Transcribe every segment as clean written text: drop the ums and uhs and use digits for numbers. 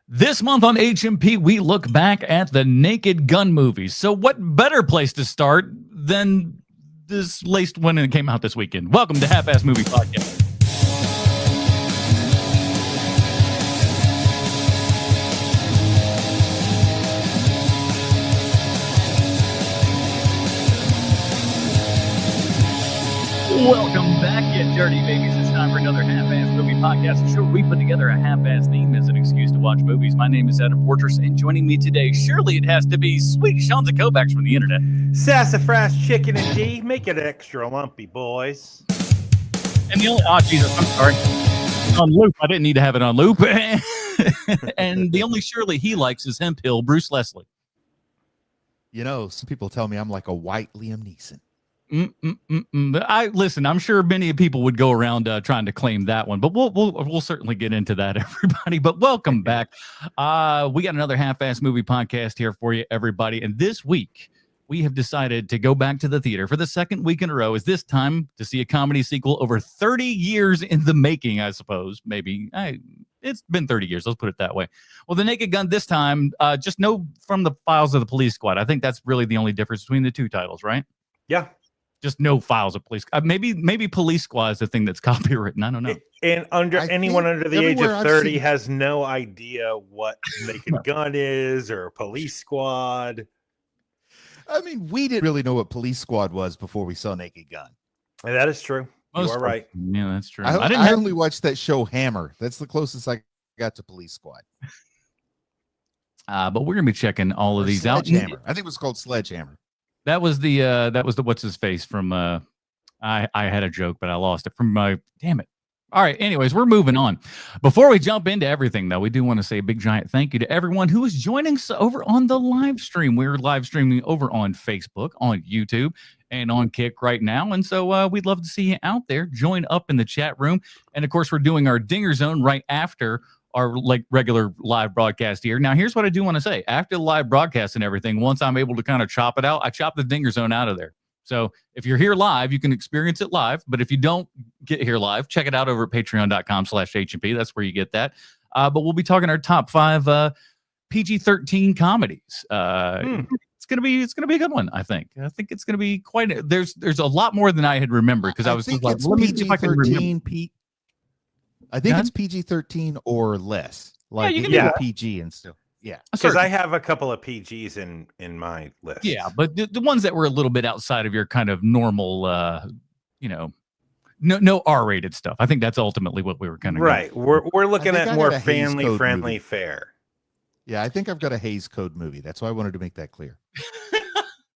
This month on HMP, we look back at the Naked Gun movies. So what better place to start than this latest one that came out this weekend? Welcome to Half-Ass Movie Podcast. Welcome back, you dirty babies. It's time for another Half-Ass Movie Podcast. Sure, we put together a half-ass theme as an excuse to watch movies. My name is Adam Fortress, and joining me today, surely it has to be sweet Sean Kovacs from the internet. Sassafras chicken and D, make it extra lumpy, boys. And the only, Jesus, I'm sorry. On loop, I didn't need to have it on loop. And the only surely he likes is Hemp Hill, Bruce Leslie. You know, some people tell me I'm like a white Liam Neeson. Listen, I'm sure many people would go around trying to claim that one, but we'll certainly get into that, everybody. But welcome back. We got another Half-Ass Movie Podcast here for you, everybody. And this week, we have decided to go back to the theater for the second week in a row. Is this time to see a comedy sequel over 30 years in the making, I suppose. Maybe. It's been 30 years. Let's put it that way. Well, The Naked Gun this time, just know from the Files of the Police Squad. I think that's really the only difference between the two titles, right? Yeah. Just no Files of Police. Maybe Police Squad is the thing that's copywritten. I don't know. And anyone under the age of 30 has no idea what Naked Gun is or Police Squad. I mean, we didn't really know what Police Squad was before we saw Naked Gun. And that is true. You are right. Yeah, that's true. I only watched that show Hammer. That's the closest I got to Police Squad. But we're gonna be checking all of these out. I think it was called Sledgehammer. That was the what's his face from I had a joke, but I lost it from damn it. All right, anyways, we're moving on. Before we jump into everything, though, we do want to say a big giant thank you to everyone who is joining us over on the live stream. We're live streaming over on Facebook, on YouTube, and on Kick right now. And so we'd love to see you out there. Join up in the chat room. And of course, we're doing our Dinger Zone right after our regular live broadcast here. Now, here's what I do want to say. After the live broadcast and everything, once I'm able to kind of chop it out, I chop the Dinger Zone out of there. So if you're here live, you can experience it live. But if you don't get here live, check it out over at patreon.com/HMP. That's where you get that. But we'll be talking our top 5 PG-13 comedies. It's gonna be a good one. I think it's gonna be quite. There's a lot more than I had remembered because I was like, let me see if I can remember. I think it's PG-13 or less. Like you can do PG and stuff. Yeah, because I have a couple of PGs in my list. Yeah, but the ones that were a little bit outside of your kind of normal, no R-rated stuff. I think that's ultimately what we were kind of right. We're looking at more family friendly fare. Yeah, I think I've got a Hays Code movie. That's why I wanted to make that clear.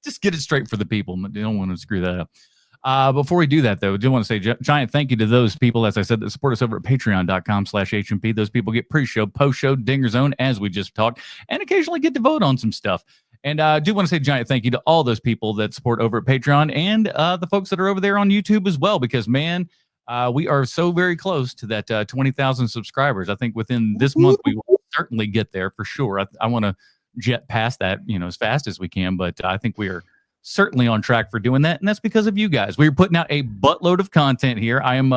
Just get it straight for the people. They don't want to screw that up. Before we do that, though, I do want to say giant thank you to those people, as I said, that support us over at patreon.com/HMP. Those people get pre-show, post-show, Dinger Zone, as we just talked, and occasionally get to vote on some stuff. And I do want to say giant thank you to all those people that support over at Patreon and the folks that are over there on YouTube as well, because, man, we are so very close to that 20,000 subscribers. I think within this month, we will certainly get there for sure. I want to jet past that, as fast as we can, but I think we are certainly on track for doing that, and that's because of you guys. We're putting out a buttload of content here. I'm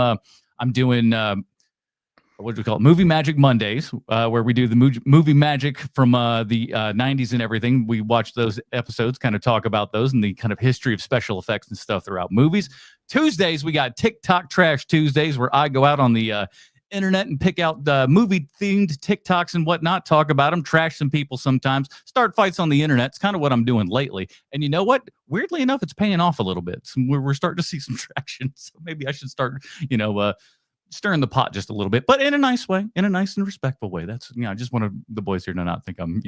doing what do we call it? Movie Magic Mondays, where we do the movie magic from the 90s and everything. We watch those episodes, kind of talk about those and the kind of history of special effects and stuff throughout movies. Tuesdays, we got TikTok Trash Tuesdays, where I go out on the internet and pick out movie-themed TikToks and whatnot, talk about them, trash some people sometimes, start fights on the internet. It's kind of what I'm doing lately. And you know what? Weirdly enough, it's paying off a little bit. So we're starting to see some traction. So maybe I should start, stirring the pot just a little bit, but in a nice way, in a nice and respectful way. That's, I just want the boys here to not think I'm,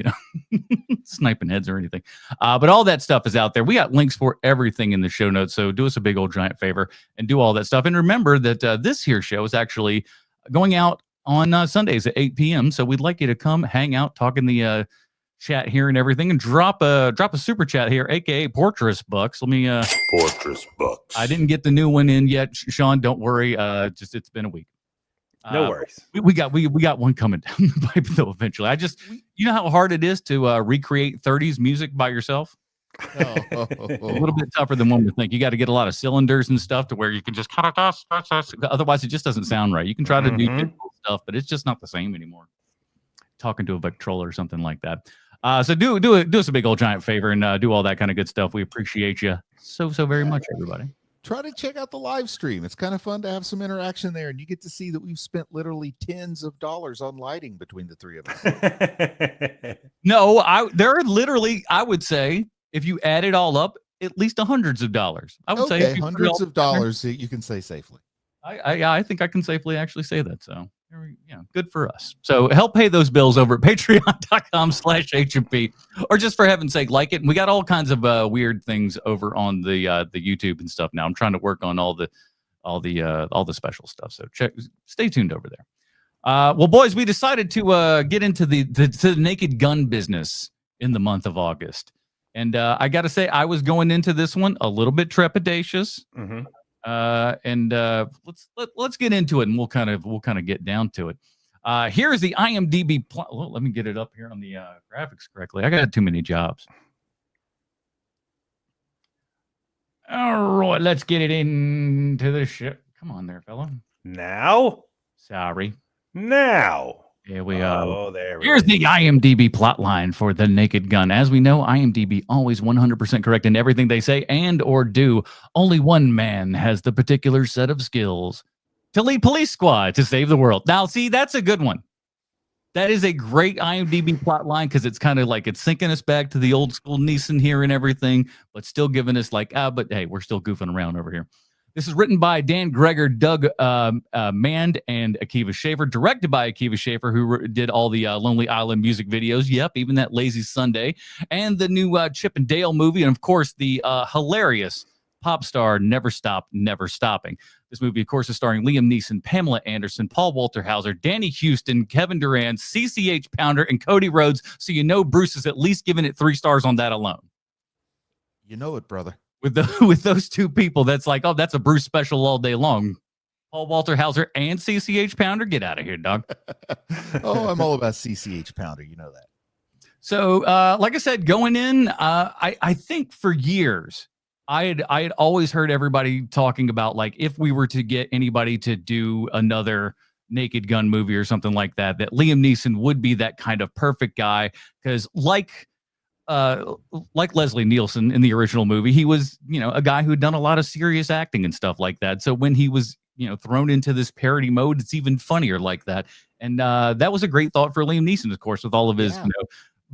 sniping heads or anything. But all that stuff is out there. We got links for everything in the show notes. So do us a big old giant favor and do all that stuff. And remember that this here show is actually going out on Sundays at 8 p.m. So we'd like you to come hang out, talk in the chat here and everything, and drop a super chat here, aka Portress Bucks. Let me Portress Bucks. I didn't get the new one in yet, Sean. Don't worry. Just it's been a week. No worries. We got one coming down the pipe though. Eventually, you know how hard it is to recreate 30s music by yourself. A little bit tougher than one would think. You got to get a lot of cylinders and stuff to where you can just kind of otherwise it just doesn't sound right. You can try to do digital stuff, but it's just not the same anymore. talking to a Victrola or something like that. So do us a big old giant favor and do all that kind of good stuff. We appreciate you so very much, everybody. Try to check out the live stream. It's kind of fun to have some interaction there, and you get to see that we've spent literally tens of dollars on lighting between the three of us. No, there are literally, I would say, if you add it all up, at least hundreds of dollars. I would say hundreds of dollars. You can say safely. I think I can safely actually say that. So good for us. So help pay those bills over at patreon.com/HMP, or just for heaven's sake, like it. And we got all kinds of weird things over on the YouTube and stuff now. I'm trying to work on all the special stuff. So stay tuned over there. Well, boys, we decided to get into the naked gun business in the month of August. And I got to say, I was going into this one a little bit trepidatious. Mm-hmm. Let's get into it, and we'll kind of get down to it. Here's the IMDb plot. Well, let me get it up here on the graphics correctly. I got too many jobs. All right, let's get it into the ship. Come on there, fella. Now? Sorry. Now. Here we are. Oh, there we Here's the IMDb plot line for The Naked Gun. As we know, IMDb always 100% correct in everything they say and or do. Only one man has the particular set of skills to lead police squad to save the world. Now, see, that's a good one. That is a great IMDb plot line because it's kind of like it's syncing us back to the old school Neeson here and everything, but still giving us like, but hey, we're still goofing around over here. This is written by Dan Greger, Doug Mand, and Akiva Schaffer, directed by Akiva Schaffer, who did all the Lonely Island music videos. Yep, even that Lazy Sunday, and the new Chip and Dale movie, and of course the hilarious pop star Never Stop, Never Stopping. This movie, of course, is starring Liam Neeson, Pamela Anderson, Paul Walter Hauser, Danny Houston, Kevin Durant, CCH Pounder, and Cody Rhodes. So you know Bruce is at least giving it 3 stars on that alone. You know it, brother. With those two people, that's like, oh, that's a Bruce special all day long. Paul Walter Hauser and CCH Pounder, get out of here, dog. Oh, I'm all about CCH Pounder. You know that. So, like I said, going in, I think for years, I had always heard everybody talking about, like, if we were to get anybody to do another Naked Gun movie or something like that, that Liam Neeson would be that kind of perfect guy. Because like Leslie Nielsen in the original movie, he was, a guy who'd done a lot of serious acting and stuff like that. So when he was, thrown into this parody mode, it's even funnier like that. And that was a great thought for Liam Neeson, of course, with all of his,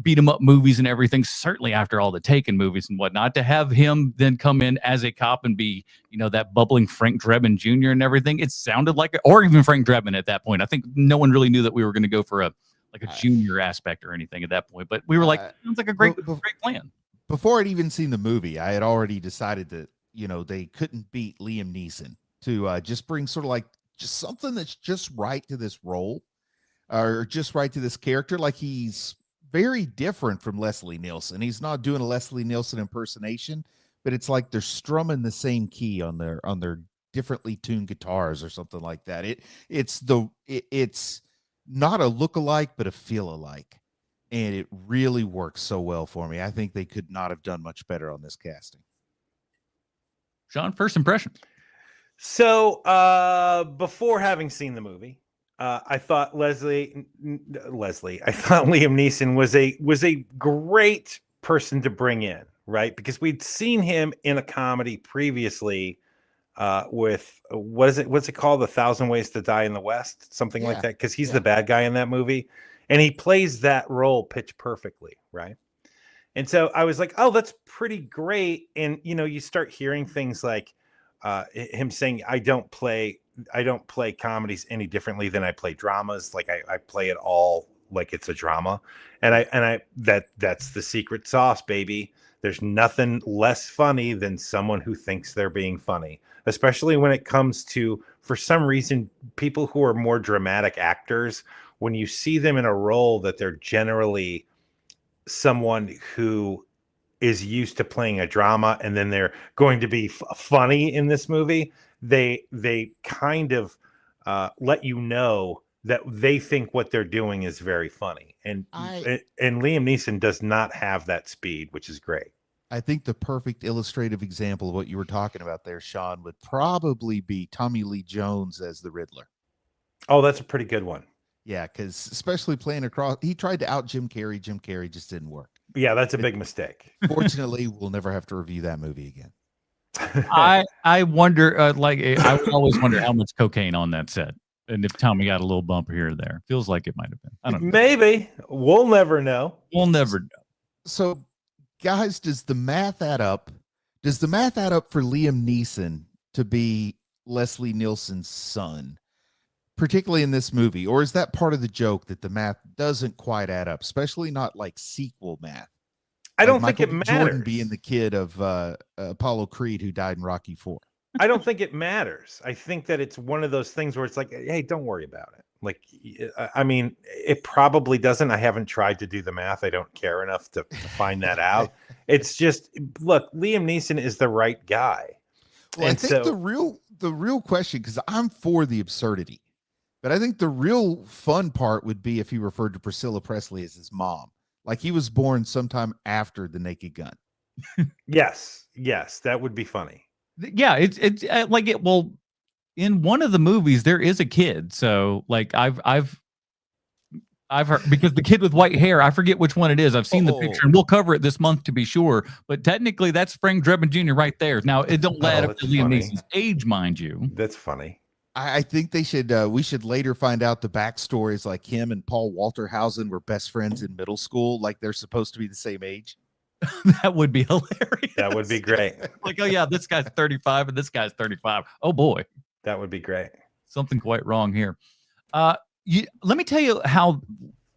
beat 'em up movies and everything, certainly after all the Taken movies and whatnot, to have him then come in as a cop and be, that bubbling Frank Drebin Jr. and everything. It sounded like, or even Frank Drebin at that point. I think no one really knew that we were going to go for a junior aspect or anything at that point, but we were like, sounds like a great plan. Before I'd even seen the movie, I had already decided that, they couldn't beat Liam Neeson to just bring sort of like just something that's just right to this role or just right to this character. Like, he's very different from Leslie Nielsen. He's not doing a Leslie Nielsen impersonation, but it's like they're strumming the same key on their differently tuned guitars or something like that. It's not a look-alike, but a feel-alike. And it really works so well for me. I think they could not have done much better on this casting. Sean, first impression. So before having seen the movie, I thought Liam Neeson was a great person to bring in, right? Because we'd seen him in a comedy previously with what's it called? 1,000 Ways to Die in the West, something like that. Because he's the bad guy in that movie, and he plays that role pitch perfectly, right? And so I was like, oh, that's pretty great. And you start hearing things like him saying, I don't play comedies any differently than I play dramas. Like I play it all like it's a drama. And that's the secret sauce, baby. There's nothing less funny than someone who thinks they're being funny, especially when it comes to, for some reason, people who are more dramatic actors. When you see them in a role that they're generally someone who is used to playing a drama and then they're going to be funny in this movie, they kind of let you know that they think what they're doing is very funny. And Liam Neeson does not have that speed, which is great. I think the perfect illustrative example of what you were talking about there, Sean, would probably be Tommy Lee Jones as the Riddler. Oh, that's a pretty good one. Yeah, because especially playing across, he tried to out Jim Carrey. Jim Carrey just didn't work. Yeah, that's a big mistake. Fortunately, we'll never have to review that movie again. I wonder, I would always wonder how much cocaine on that set, and if Tommy got a little bump here or there. Feels like it might have been. I don't know. Maybe we'll never know. We'll never know. So, guys, does the math add up? Does the math add up for Liam Neeson to be Leslie Nielsen's son, particularly in this movie? Or is that part of the joke that the math doesn't quite add up, especially not like sequel math? I don't like think it Michael B. Jordan matters. being the kid of Apollo Creed who died in Rocky IV. I don't think it matters. I think that it's one of those things where it's like, hey, don't worry about it. Like, I mean, it probably doesn't. I haven't tried to do the math. I don't care enough to find that out. It's just, look, Liam Neeson is the right guy. Well, I think the real question, because I'm for the absurdity, but I think the real fun part would be if he referred to Priscilla Presley as his mom, like he was born sometime after The Naked Gun. Yes, that would be funny. Yeah, it's like it. Well, in one of the movies, there is a kid. So, like, I've heard, because the kid with white hair, I forget which one it is. I've seen the picture, and we'll cover it this month to be sure. But technically, that's Frank Drebin Jr. right there. Now, it don't add up to Liam Neeson's age, mind you. That's funny. I think they should. We should later find out the backstories, like him and Paul Walter-Hausen were best friends in middle school, like they're supposed to be the same age. That would be hilarious. That would be great. Like, oh yeah, this guy's 35 and this guy's 35. Oh boy, that would be great. Something quite wrong here. Let me tell you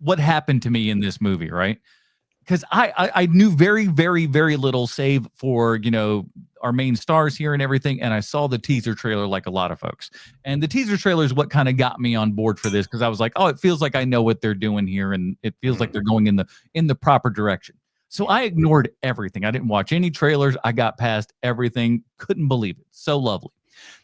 what happened to me in this movie, right? Because I knew very, very, very little, save for, our main stars here and everything. And I saw the teaser trailer like a lot of folks. And the teaser trailer is what kind of got me on board for this, because I was like, oh, it feels like I know what they're doing here, and it feels like they're going in the proper direction. So I ignored everything. I didn't watch any trailers. I got past everything. Couldn't believe it. So lovely.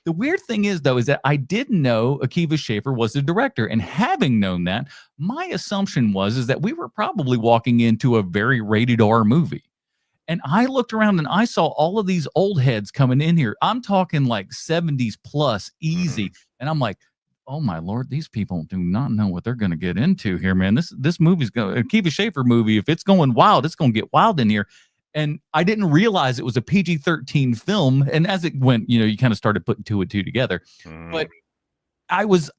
The weird thing is, though, is that I didn't know Akiva Schaffer was the director. And having known that, my assumption is that we were probably walking into a very rated R movie. And I looked around and I saw all of these old heads coming in here. I'm talking like 70s plus easy. And I'm like, oh my Lord, these people do not know what they're going to get into here, man. This movie's going, Akiva Schaffer movie, if it's going wild, it's going to get wild in here. And I didn't realize it was a PG-13 film. And as it went, you kind of started putting two and two together. But I was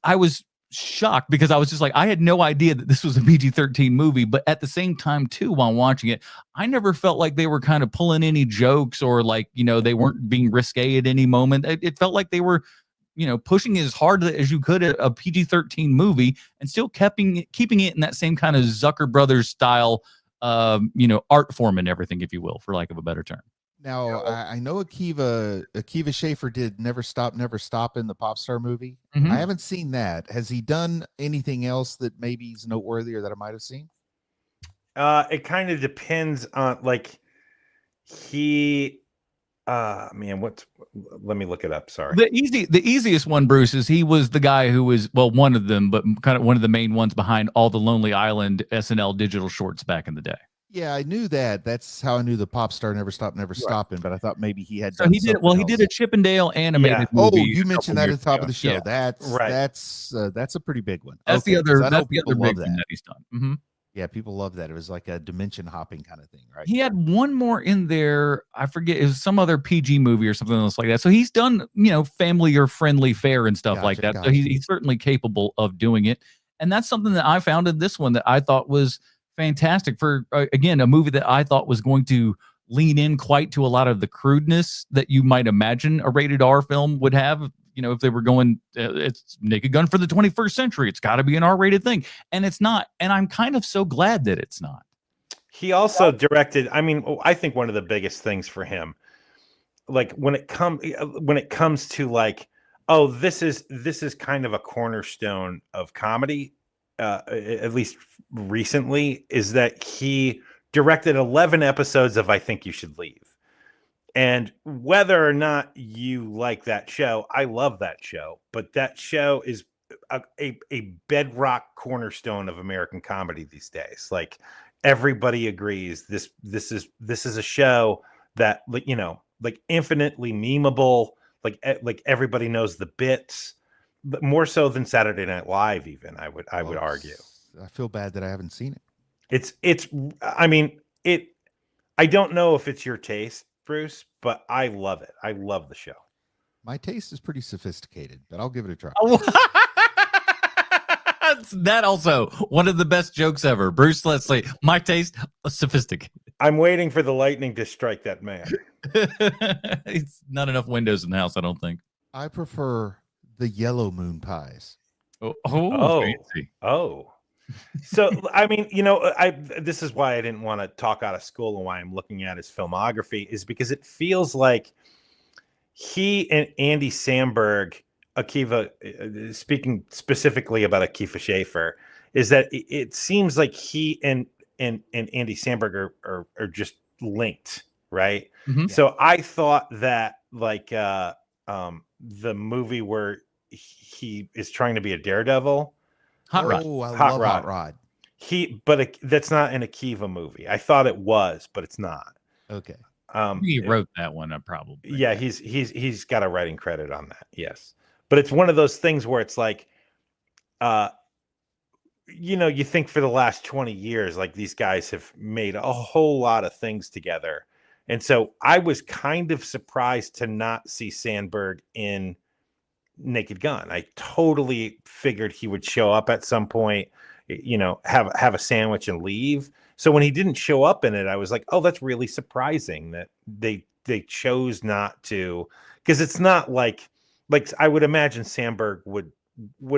shocked, because I was just like, I had no idea that this was a PG-13 movie. But at the same time, too, while watching it, I never felt like they were kind of pulling any jokes, or like, they weren't being risque at any moment. It felt like they were, pushing as hard as you could at a PG-13 movie, and still keeping it in that same kind of Zucker Brothers style, art form and everything, if you will, for lack of a better term. Now, I know Akiva Schaffer did Never Stop, Never Stop in the Popstar movie. Mm-hmm. I haven't seen that. Has he done anything else that maybe is noteworthy or that I might have seen? It kind of depends on, like, let me look it up. Sorry. The easiest one, Bruce, is he was the guy who was, well, one of them, but kind of one of the main ones behind all the Lonely Island SNL digital shorts back in the day. Yeah, I knew that. That's how I knew the Popstar Never Stop, Never Stopping. But I thought maybe he had. So he did. Well, he did a Chippendale animated movie. Oh, you mentioned that at the top of the show. Yeah. That's right. That's a pretty big one. That's the other. That's the other big thing that he's done. Mm-hmm. Yeah, people love that. It was like a dimension hopping kind of thing, right? He had one more in there. I forget. It was some other PG movie or something else like that. So he's done, family or friendly fare and stuff like that. So he's certainly capable of doing it. And that's something that I found in this one that I thought was fantastic for, again, a movie that I thought was going to lean in quite to a lot of the crudeness that you might imagine a rated R film would have. If they were going, it's Naked Gun for the 21st century, it's got to be an R-rated thing. And it's not. And I'm kind of so glad that it's not. He also directed, I think one of the biggest things for him, like when it comes to like, oh, this is kind of a cornerstone of comedy, at least recently, is that he directed 11 episodes of I Think You Should Leave. And whether or not you like that show, I love that show, but that show is a bedrock cornerstone of American comedy these days. Like, everybody agrees this is a show that, like infinitely memeable, like everybody knows the bits. more so than Saturday Night Live. Even I would argue. I feel bad that I haven't seen it. It's. I mean, it. I don't know if it's your taste, Bruce, but I love it. I love the show. My taste is pretty sophisticated, but I'll give it a try. That also one of the best jokes ever. Bruce Leslie, my taste, sophisticated. I'm waiting for the lightning to strike that man. It's not enough windows in the house, I don't think. I prefer the yellow moon pies. Fancy. So I mean, this is why I didn't want to talk out of school and why I'm looking at his filmography is because it feels like he and Andy Samberg, Akiva, speaking specifically about Akiva Schaffer, is that it seems like he and Andy Samberg are just linked, right? Mm-hmm. So I thought that the movie where he is trying to be a daredevil, Hot Rod. Oh, I love Hot Rod. That's not an Akiva movie. I thought it was, but it's not. Okay. He wrote that one up, probably. Yeah, he's got a writing credit on that. Yes, but it's one of those things where it's like, you think for the last 20 years, like these guys have made a whole lot of things together, and so I was kind of surprised to not see Sandberg in Naked Gun. I totally figured he would show up at some point, have a sandwich and leave. So when he didn't show up in it, I was like, oh, that's really surprising that they chose not to, because it's not like I would imagine Sandberg would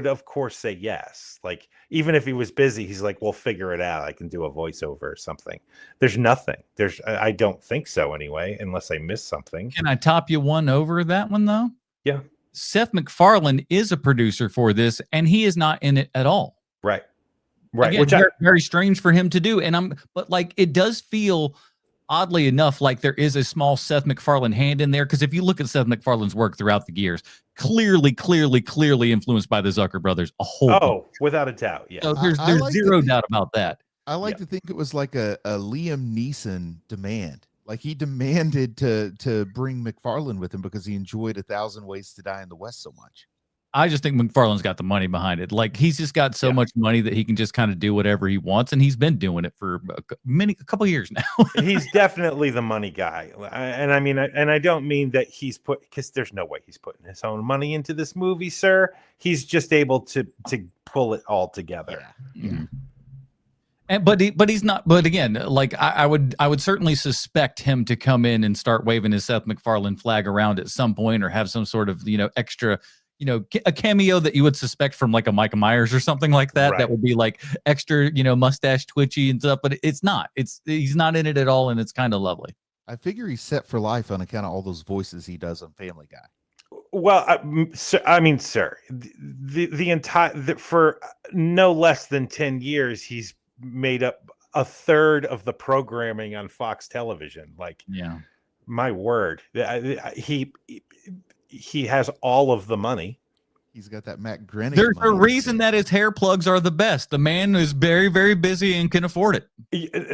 of course say yes. Like even if he was busy, he's like, well, figure it out. I can do a voiceover or something. There's nothing. I don't think so anyway, unless I missed something. Can I top you one over that one though? Yeah. Seth MacFarlane is a producer for this, and he is not in it at all. Right. Again, which is very strange for him to do. But it does feel, oddly enough, like there is a small Seth MacFarlane hand in there. Because if you look at Seth MacFarlane's work throughout the years, clearly influenced by the Zucker brothers. Without a doubt. Yeah. So there's zero doubt about that. I like to think it was like a Liam Neeson demand. Like he demanded to bring MacFarlane with him because he enjoyed 1,000 Ways to Die in the West so much. I just think MacFarlane's got the money behind it. Like he's just got so much money that he can just kind of do whatever he wants, and he's been doing it for a couple of years now. He's definitely the money guy, and I mean, I don't mean that because there's no way he's putting his own money into this movie, sir. He's just able to pull it all together. Yeah. Mm-hmm. But he's not. But again, like I would certainly suspect him to come in and start waving his Seth MacFarlane flag around at some point, or have some sort of extra, a cameo that you would suspect from like a Micah Myers or something like that. Right. That would be like extra, mustache twitchy and stuff. But it's not. He's not in it at all, and it's kind of lovely. I figure he's set for life on account of all those voices he does on Family Guy. Well, sir, the entire for no less than 10 years, he's made up a third of the programming on Fox television. Like, yeah, my word, he has all of the money. He's got that Matt Groening. There's a reason that his hair plugs are the best. The man is very, very busy and can afford it.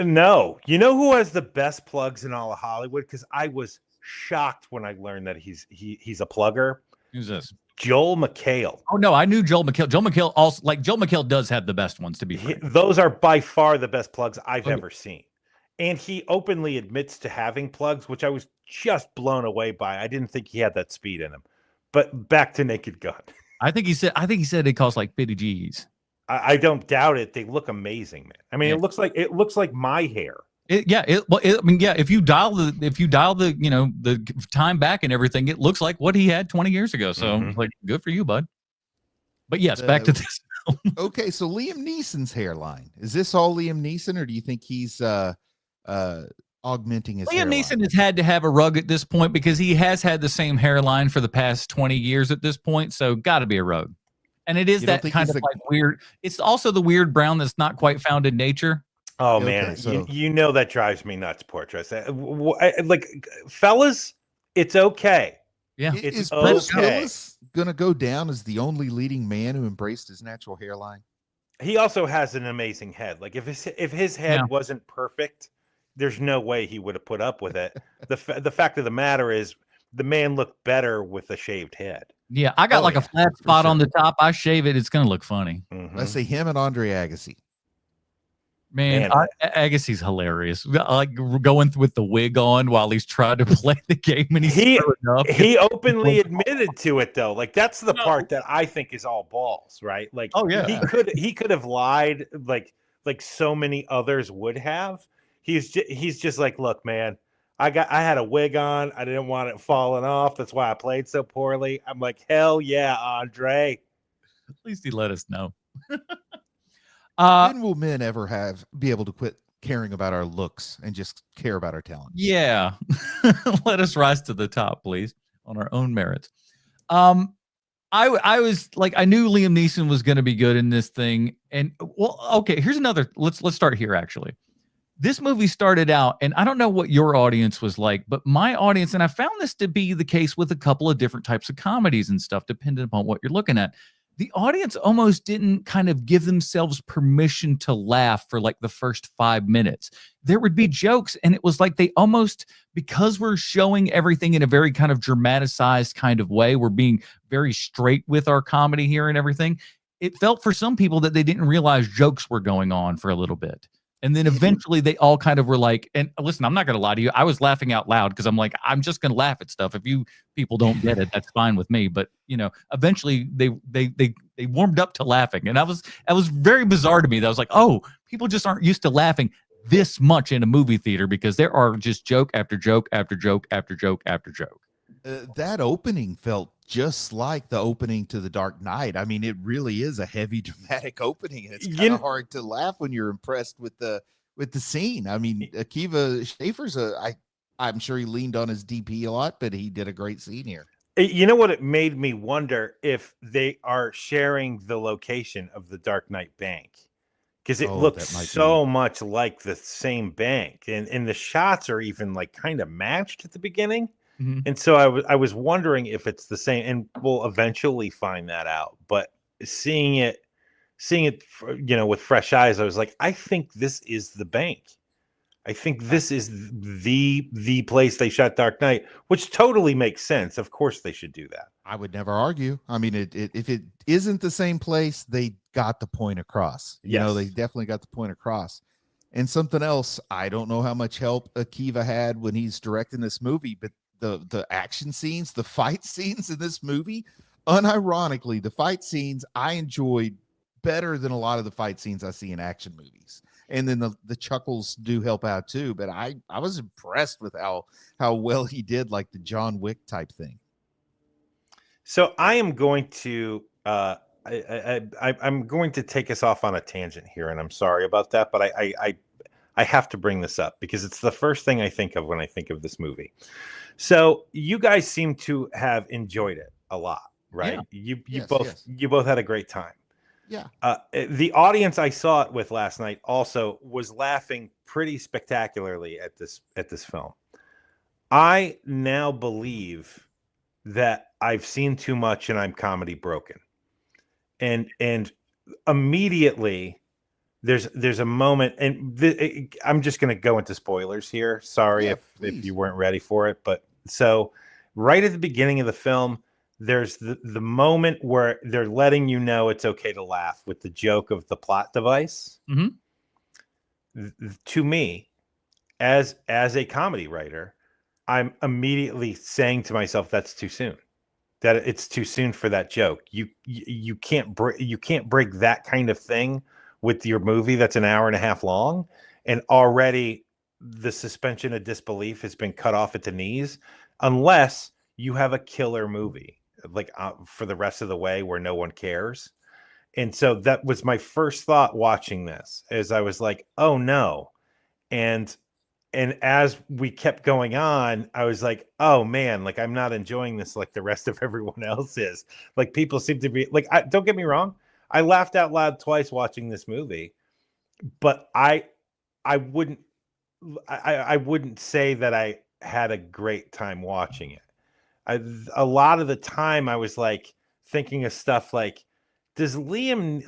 No, you know who has the best plugs in all of Hollywood? Because I was shocked when I learned that he's a plugger. Who's this? Joel McHale. Oh no, I knew Joel McHale. Joel McHale also, Joel McHale does have the best ones, to be fair. Those are by far the best plugs I've ever seen. And he openly admits to having plugs, which I was just blown away by. I didn't think he had that speed in him. But back to Naked Gun. I think he said it costs like 50 G's. I don't doubt it. They look amazing, man. I mean, it looks like my hair. If you dial the the time back and everything, it looks like what he had 20 years ago. So like, good for you, bud. But yes, back to this. Okay, so Liam Neeson's hairline, is this all Liam Neeson, or do you think he's augmenting his hairline? Liam Neeson has had to have a rug at this point because he has had the same hairline for the past 20 years at this point. So got to be a rug. And it is that kind of like weird. It's also the weird brown that's not quite found in nature. Oh man, so that drives me nuts, Portraits. Like, fellas, it's okay. Yeah, is Bruce Willis gonna go down as the only leading man who embraced his natural hairline? He also has an amazing head. Like if his head wasn't perfect, there's no way he would have put up with it. The fact of the matter is, the man looked better with a shaved head. Yeah, I got Oh, like a yeah, flat for spot on sure. the top. I shave it. It's gonna look funny. Let's say him and Andre Agassi. Man, Man, Agassi's hilarious. Like going with the wig on while he's trying to play the game, and he's he screwing up. he openly admitted to it though. Like that's the No. part that I think is all balls, right? Like Oh, yeah. he could have lied like so many others would have. He's just like, look, man, I had a wig on. I didn't want it falling off. That's why I played so poorly. I'm like, hell yeah, Andre. At least he let us know. When will men ever be able to quit caring about our looks and just care about our talent? Yeah. Let us rise to the top, please, on our own merits. I was like, I knew Liam Neeson was going to be good in this thing. And well, okay, here's another. Let's start here, actually. This movie started out, and I don't know what your audience was like, but my audience, and I found this to be the case with a couple of different types of comedies and stuff, depending upon what you're looking at. The audience almost didn't kind of give themselves permission to laugh for like the first 5 minutes. There would be jokes, and it was like they almost, because we're showing everything in a very kind of dramatized kind of way, we're being very straight with our comedy here and everything. It felt for some people that they didn't realize jokes were going on for a little bit. And then eventually they all kind of were like, and listen, I'm not going to lie to you. I was laughing out loud because I'm like, I'm just going to laugh at stuff. If you people don't get it, that's fine with me. But eventually they warmed up to laughing. And I was very bizarre to me. That I was like, oh, people just aren't used to laughing this much in a movie theater because there are just joke after joke after joke after joke after joke. That opening felt just like the opening to The Dark Knight. I mean, it really is a heavy, dramatic opening, and it's kind of hard to laugh when you're impressed with the scene. I mean, Akiva Schaffer's I'm sure he leaned on his DP a lot, but he did a great scene here. You know what? It made me wonder if they are sharing the location of the Dark Knight Bank, because it looks so much like the same bank, and the shots are even like kind of matched at the beginning. Mm-hmm. And so I was wondering if it's the same, and we'll eventually find that out. But seeing it, with fresh eyes, I was like, I think this is the bank. I think this is the place they shot Dark Knight, which totally makes sense. Of course, they should do that. I would never argue. I mean, if it isn't the same place, they got the point across. You know, they definitely got the point across. And something else, I don't know how much help Akiva had when he's directing this movie, but the action scenes, the fight scenes in this movie, unironically, the fight scenes I enjoyed better than a lot of the fight scenes I see in action movies. And then the chuckles do help out too. But I was impressed with how well he did like the John Wick type thing. So I am going to I'm going to take us off on a tangent here, and I'm sorry about that, but I have to bring this up because it's the first thing I think of when I think of this movie. So you guys seem to have enjoyed it a lot, right? Yeah. You both had a great time. Yeah. The audience I saw it with last night also was laughing pretty spectacularly at this film. I now believe that I've seen too much and I'm comedy broken. And immediately there's a moment, and I'm just going to go into spoilers here. Sorry if you weren't ready for it, but so right at the beginning of the film, there's the moment where they're letting you know it's okay to laugh with the joke of the plot device. Mm-hmm. To me, as a comedy writer, I'm immediately saying to myself, that's too soon. That it's too soon for that joke. You can't break that kind of thing with your movie that's an hour and a half long, and already the suspension of disbelief has been cut off at the knees, unless you have a killer movie like for the rest of the way where no one cares. And so that was my first thought watching this, as I was like, oh no. And as we kept going on, I was like, oh man, like I'm not enjoying this like the rest of everyone else is. Like people seem to be like, don't get me wrong, I laughed out loud twice watching this movie, but I wouldn't say that I had a great time watching it. A lot of the time I was like thinking of stuff like, does Liam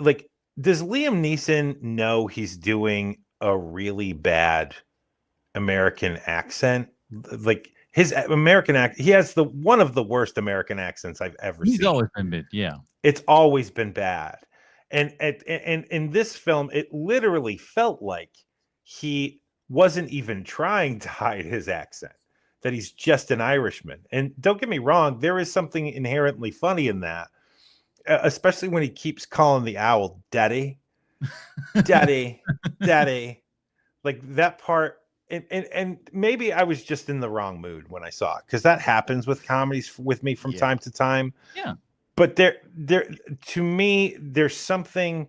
Neeson know he's doing a really bad American accent? Like, his American he has one of the worst American accents I've ever He's seen. always been bad. Yeah. It's always been bad. And in this film, it literally felt like he wasn't even trying to hide his accent, that he's just an Irishman. And don't get me wrong, there is something inherently funny in that, especially when he keeps calling the owl daddy, daddy, daddy. Like that part. And maybe I was just in the wrong mood when I saw it, because that happens with comedies with me from time to time. Yeah. But there to me, there was something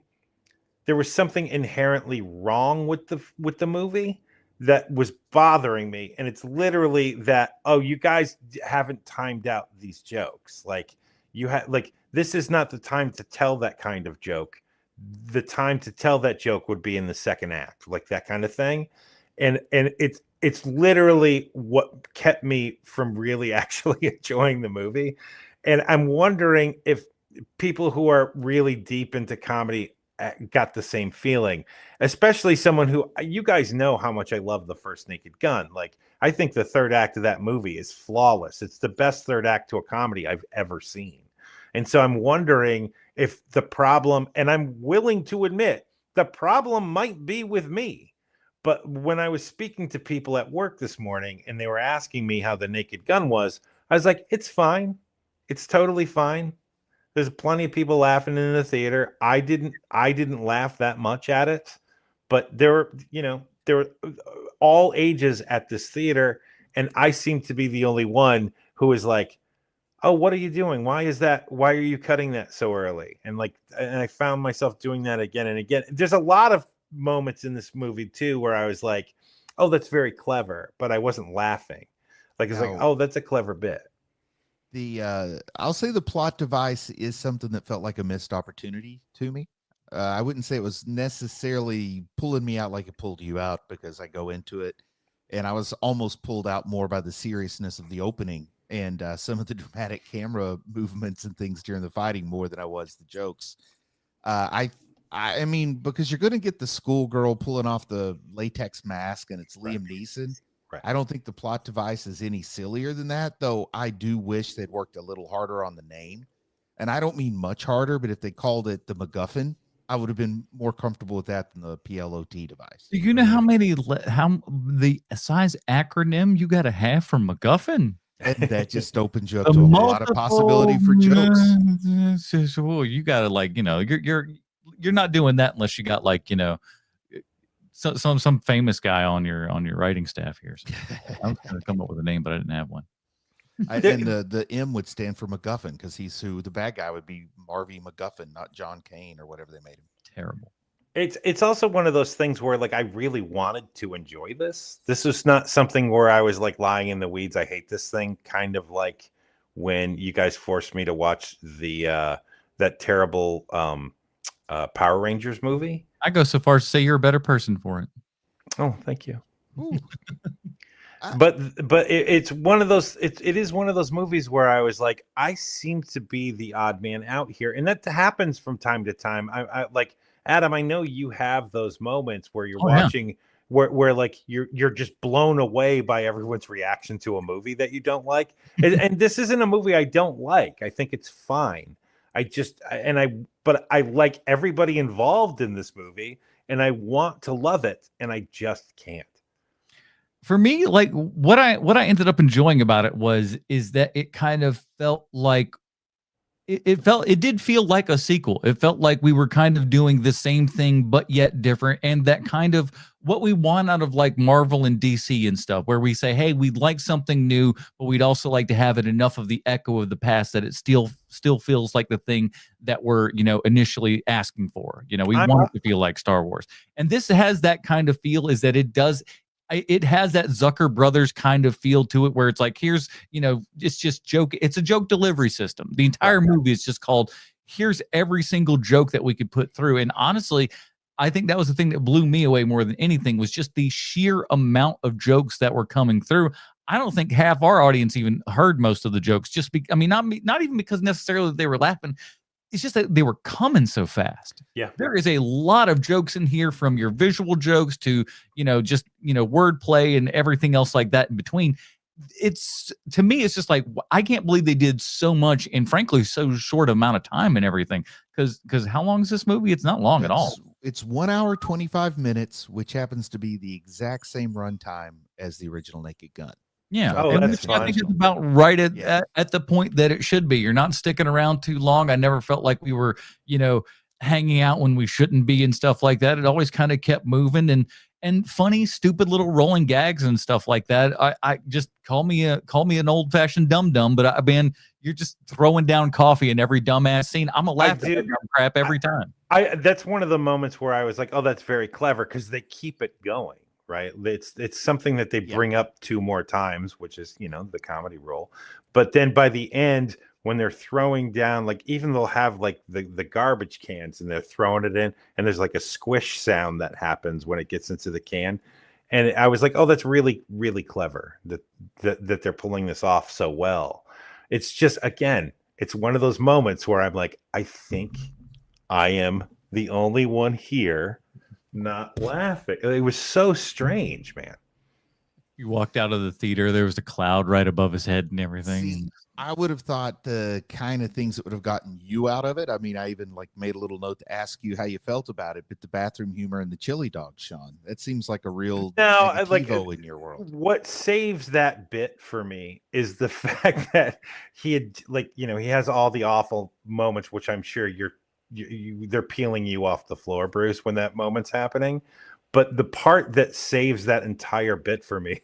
inherently wrong with the movie that was bothering me. And it's literally that, oh, you guys haven't timed out these jokes. Like this is not the time to tell that kind of joke. The time to tell that joke would be in the second act, like that kind of thing. And it's literally what kept me from really actually enjoying the movie. And I'm wondering if people who are really deep into comedy got the same feeling, especially someone who, you guys know how much I love the first Naked Gun. Like, I think the third act of that movie is flawless. It's the best third act to a comedy I've ever seen. And so I'm wondering if the problem, and I'm willing to admit the problem might be with me. But when I was speaking to people at work this morning and they were asking me how the Naked Gun was, I was like, it's fine. It's totally fine. There's plenty of people laughing in the theater. I didn't laugh that much at it, but there were all ages at this theater, and I seem to be the only one who was like, oh, what are you doing? Why are you cutting that so early? And I found myself doing that again and again. There's a lot of moments in this movie too where I was like, oh, that's very clever, but I wasn't laughing. Like, it's like, oh, that's a clever bit. I'll say the plot device is something that felt like a missed opportunity to me. I wouldn't say it was necessarily pulling me out like it pulled you out, because I go into it and I was almost pulled out more by the seriousness of the opening and some of the dramatic camera movements and things during the fighting more than I was the jokes. I mean, because you're going to get the schoolgirl pulling off the latex mask and it's Liam Neeson. Right. I don't think the plot device is any sillier than that, though. I do wish they'd worked a little harder on the name. And I don't mean much harder, but if they called it the MacGuffin, I would have been more comfortable with that than the PLOT device. Do you know how the size acronym you got to have for MacGuffin? And that just opens you up to a lot of possibility for jokes. Well, you got to you're not doing that unless you got some famous guy on your writing staff here. So I was going to come up with a name, but I didn't have one. And the M would stand for MacGuffin, because the bad guy would be Marvy MacGuffin, not John Kane or whatever they made him. Terrible. It's also one of those things where I really wanted to enjoy this. This was not something where I was lying in the weeds. I hate this thing, kind of like when you guys forced me to watch that terrible Power Rangers movie. I go so far as to say you're a better person for it. Oh, thank you. But it's one of those. It is one of those movies where I was like, I seem to be the odd man out here, and that happens from time to time. I like Adam. I know you have those moments where you're watching, where you're just blown away by everyone's reaction to a movie that you don't like, and this isn't a movie I don't like. I think it's fine. But I like everybody involved in this movie, and I want to love it, and I just can't. For me, what I ended up enjoying about it is that it kind of felt like it did feel like a sequel. It felt like we were kind of doing the same thing, but yet different. And that kind of what we want out of Marvel and DC and stuff, where we say, hey, we'd like something new, but we'd also like to have it enough of the echo of the past that it still feels like the thing that we're, initially asking for. We want it to feel like Star Wars. And this has that kind of feel, is that it has that Zucker Brothers kind of feel to it, where it's like, here's, it's just joke. It's a joke delivery system. The entire movie is just called, here's every single joke that we could put through. And honestly, I think that was the thing that blew me away more than anything, was just the sheer amount of jokes that were coming through. I don't think half our audience even heard most of the jokes. Not even because necessarily they were laughing. It's just that they were coming so fast. Yeah. There is a lot of jokes in here, from your visual jokes to, just, wordplay and everything else like that in between. it's, to me, it's just like, I can't believe they did so much in, frankly, so short amount of time and everything. Because how long is this movie? It's not long at all. It's 1 hour 25 minutes, which happens to be the exact same runtime as the original Naked Gun. Yeah, Oh, and that's which I think fun. is about right at the point that it should be. You're not sticking around too long. I never felt like we were, hanging out when we shouldn't be and stuff like that. It always kind of kept moving and funny, stupid little rolling gags and stuff like that. I just call me an old fashioned dum dum, but I you're just throwing down coffee in every dumbass scene. I'm a laugh at that dumb crap every time. That's one of the moments where I was like, oh, that's very clever, because they keep it going. Right. It's something that they bring up 2 more times, which is, the comedy role. But then by the end, when they're throwing down, like, even they'll have like the garbage cans and they're throwing it in, and there's like a squish sound that happens when it gets into the can. And I was like, oh, that's really, really clever that they're pulling this off so well. It's just, again, it's one of those moments where I'm like, I think I am the only one here not laughing. It was so strange, man. You walked out of the theater, there was a cloud right above his head and everything. See, I would have thought the kind of things that would have gotten you out of it. I mean, I even made a little note to ask you how you felt about it, but the bathroom humor and the chili dog, Sean, that seems like a real negativo in your world. What saves that bit for me is the fact that he had, he has all the awful moments, which I'm sure they're peeling you off the floor, Bruce, when that moment's happening. But the part that saves that entire bit for me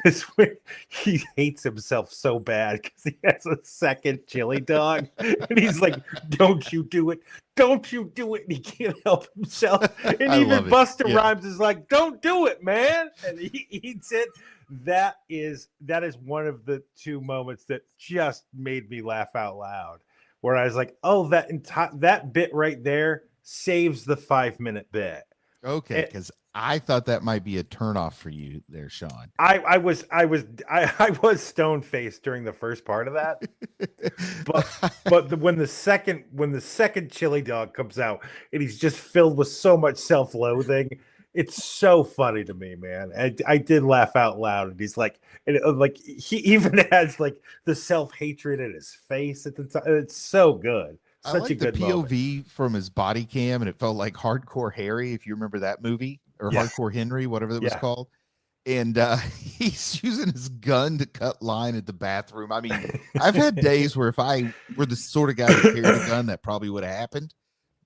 is when he hates himself so bad because he has a second chili dog. And he's like, don't you do it. Don't you do it. And he can't help himself. And even Busta Rhymes is like, don't do it, man. And he eats it. That is one of the 2 moments that just made me laugh out loud, where I was like, oh, that bit right there saves the 5-minute bit. Okay, because I thought that might be a turnoff for you there, Sean. I was stone faced during the first part of that, but when the second chili dog comes out and he's just filled with so much self-loathing, it's so funny to me, man. I did laugh out loud, and he's like, he even has like the self-hatred in his face at the time. It's so good. Such a good POV moment from his body cam, and it felt like Hardcore Harry, if you remember that movie, or Hardcore Henry, whatever that was called. And he's using his gun to cut line at the bathroom. I mean, I've had days where if I were the sort of guy that carried a gun, that probably would have happened.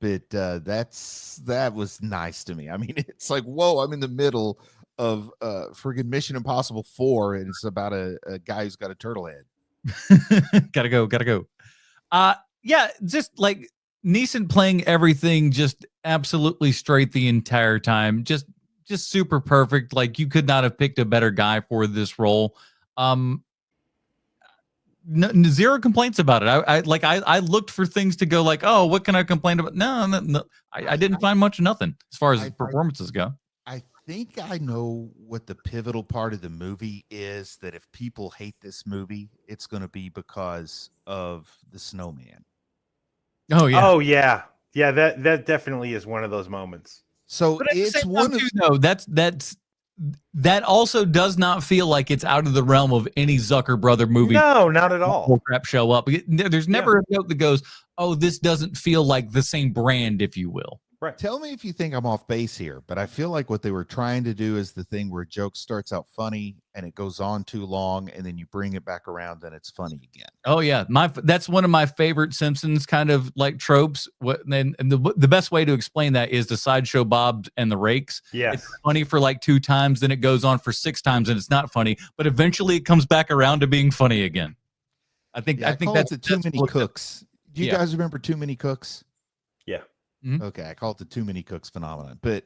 But that was nice to me. I mean, it's like, whoa, I'm in the middle of friggin' Mission Impossible 4, and it's about a guy who's got a turtle head. Gotta go. Yeah, just like Neeson playing everything just absolutely straight the entire time. Just super perfect. Like, you could not have picked a better guy for this role. Zero complaints about it. I looked for things to go like, oh, what can I complain about? No. I didn't find much of nothing as far as performances go. I think I know what the pivotal part of the movie is, that if people hate this movie, it's going to be because of the snowman. Oh yeah. That definitely is one of those moments. So it's one of no. That also does not feel like it's out of the realm of any Zucker brother movie. No, not at all. Crap show up. There's never a note that goes, oh, this doesn't feel like the same brand, if you will. Right. Tell me if you think I'm off base here, but I feel like what they were trying to do is the thing where a joke starts out funny and it goes on too long, and then you bring it back around and it's funny again. Oh yeah, that's one of my favorite Simpsons kind of like tropes. And the best way to explain that is the Sideshow Bob and the Rakes. Yes, it's funny for like 2 times, then it goes on for 6 times, and it's not funny, but eventually it comes back around to being funny again. I think that's the Too Many Cooks. Do you guys remember Too Many Cooks? Yeah. Mm-hmm. Okay, I call it the Too Many Cooks phenomenon. But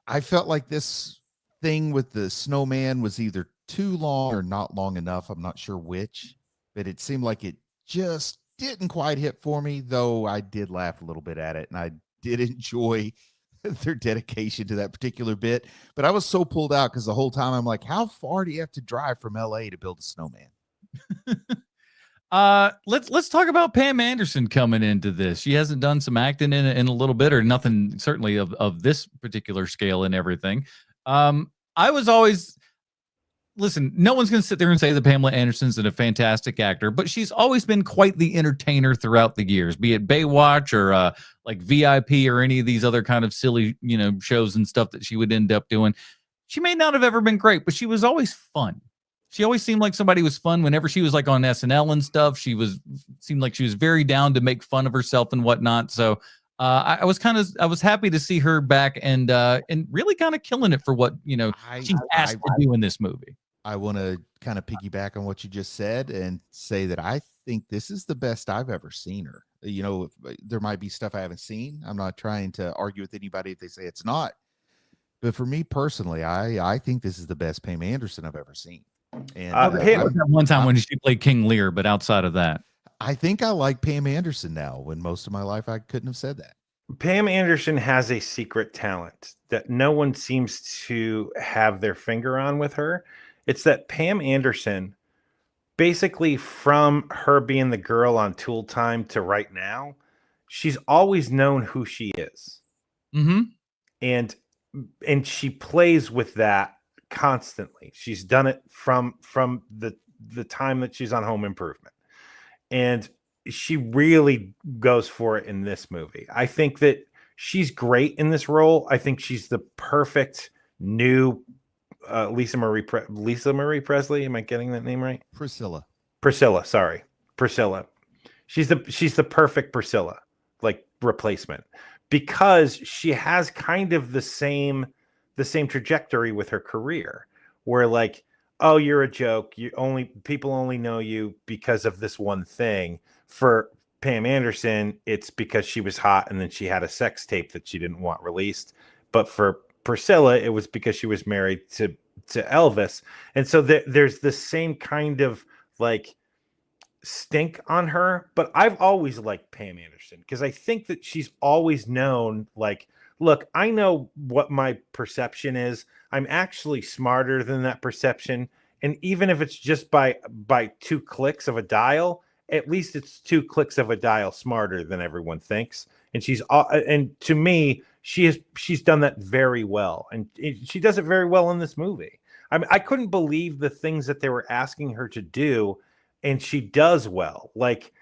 I felt like this thing with the snowman was either too long or not long enough. I'm not sure which, but it seemed like it just didn't quite hit for me, though I did laugh a little bit at it, and I did enjoy their dedication to that particular bit. But I was so pulled out because the whole time I'm like, how far do you have to drive from LA to build a snowman? Let's talk about Pam Anderson coming into this. She hasn't done some acting in a little bit, or nothing certainly of this particular scale and everything. I was always, listen, no one's going to sit there and say that Pamela Anderson's a fantastic actor, but she's always been quite the entertainer throughout the years, be it Baywatch or like VIP or any of these other kind of silly, shows and stuff that she would end up doing. She may not have ever been great, but she was always fun. She always seemed like somebody was fun whenever she was like on SNL and stuff. Seemed like she was very down to make fun of herself and whatnot. So I was happy to see her back and really kind of killing it for what she's asked to do in this movie. I want to kind of piggyback on what you just said and say that I think this is the best I've ever seen her. There might be stuff I haven't seen. I'm not trying to argue with anybody if they say it's not. But for me personally, I think this is the best Pam Anderson I've ever seen. And that one time when she played King Lear, but outside of that, I think I like Pam Anderson now, when most of my life I couldn't have said that. Pam Anderson has a secret talent that no one seems to have their finger on with her. It's that Pam Anderson, basically from her being the girl on Tool Time to right now, she's always known who she is. Mm-hmm. And she plays with that constantly. She's done it from the time that she's on Home Improvement, and she really goes for it in this movie. I think that she's great in this role. I think she's the perfect new Lisa Marie Presley. Am I getting that name right? Priscilla. Sorry, Priscilla. She's the perfect Priscilla, like, replacement, because she has kind of the same trajectory with her career, where like, oh, you're a joke. People only know you because of this one thing. For Pam Anderson, it's because she was hot and then she had a sex tape that she didn't want released. But for Priscilla, it was because she was married to Elvis. And so there's the same kind of like stink on her. But I've always liked Pam Anderson because I think that she's always known, like, look, I know what my perception is. I'm actually smarter than that perception. And even if it's just by 2 clicks of a dial, at least it's 2 clicks of a dial smarter than everyone thinks. And and to me, she's done that very well. And she does it very well in this movie. I mean, I couldn't believe the things that they were asking her to do, and she does well. Like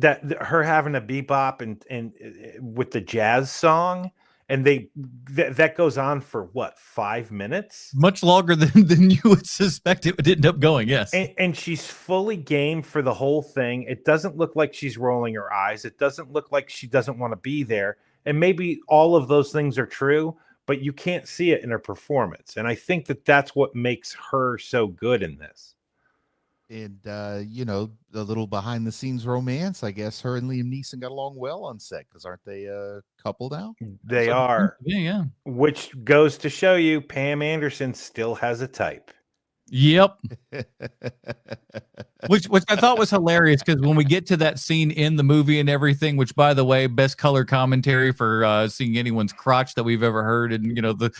her having a bebop and with the jazz song. And that goes on for what, 5 minutes? Much longer than you would suspect it would end up going. Yes. And she's fully game for the whole thing. It doesn't look like she's rolling her eyes. It doesn't look like she doesn't want to be there. And maybe all of those things are true, but you can't see it in her performance. And I think that that's what makes her so good in this. And, the little behind the scenes romance, I guess her and Liam Neeson got along well on set, because aren't they a couple now? They are. Yeah. Which goes to show you Pam Anderson still has a type. Yep. which I thought was hilarious, because when we get to that scene in the movie and everything, which, by the way, best color commentary for seeing anyone's crotch that we've ever heard, and the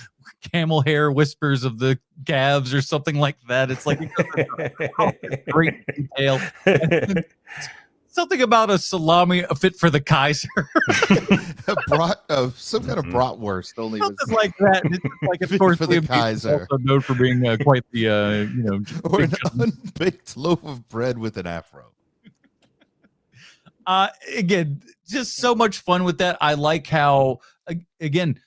camel hair whispers of the calves or something like that. It's like great detail. Something about a salami fit for the Kaiser. Some kind of bratwurst. Only something like that. It's like, of course, for the Kaiser. Also known for being quite the or an unbaked loaf of bread with an afro. Again, just so much fun with that. I like how, again,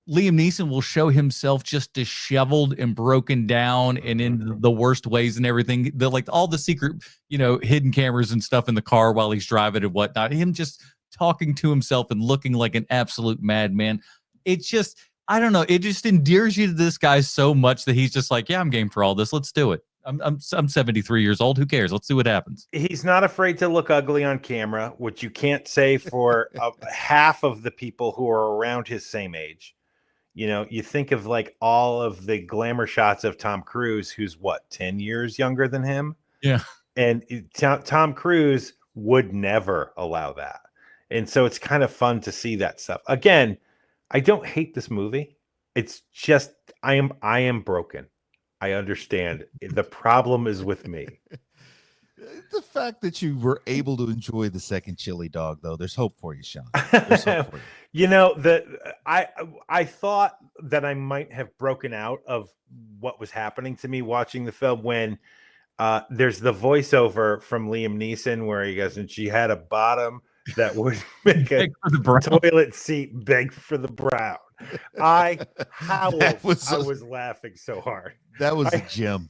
Liam Neeson will show himself just disheveled and broken down and in the worst ways and everything. Like all the secret, hidden cameras and stuff in the car while he's driving and whatnot. Him just talking to himself and looking like an absolute madman. It's just, I don't know. It just endears you to this guy so much that he's just like, yeah, I'm game for all this. Let's do it. I'm 73 years old. Who cares? Let's see what happens. He's not afraid to look ugly on camera, which you can't say for half of the people who are around his same age. You think of like all of the glamour shots of Tom Cruise, who's what, 10 years younger than him? Yeah. And Tom Cruise would never allow that. And so it's kind of fun to see that stuff. Again, I don't hate this movie. It's just, I am broken. I understand. The problem is with me. The fact that you were able to enjoy the second chili dog, though, there's hope for you, Sean. There's hope for you. You know, I thought that I might have broken out of what was happening to me watching the film when there's the voiceover from Liam Neeson where he goes, and she had a bottom that would make a toilet seat beg for the brown. I howled. I was laughing so hard. That was a gem.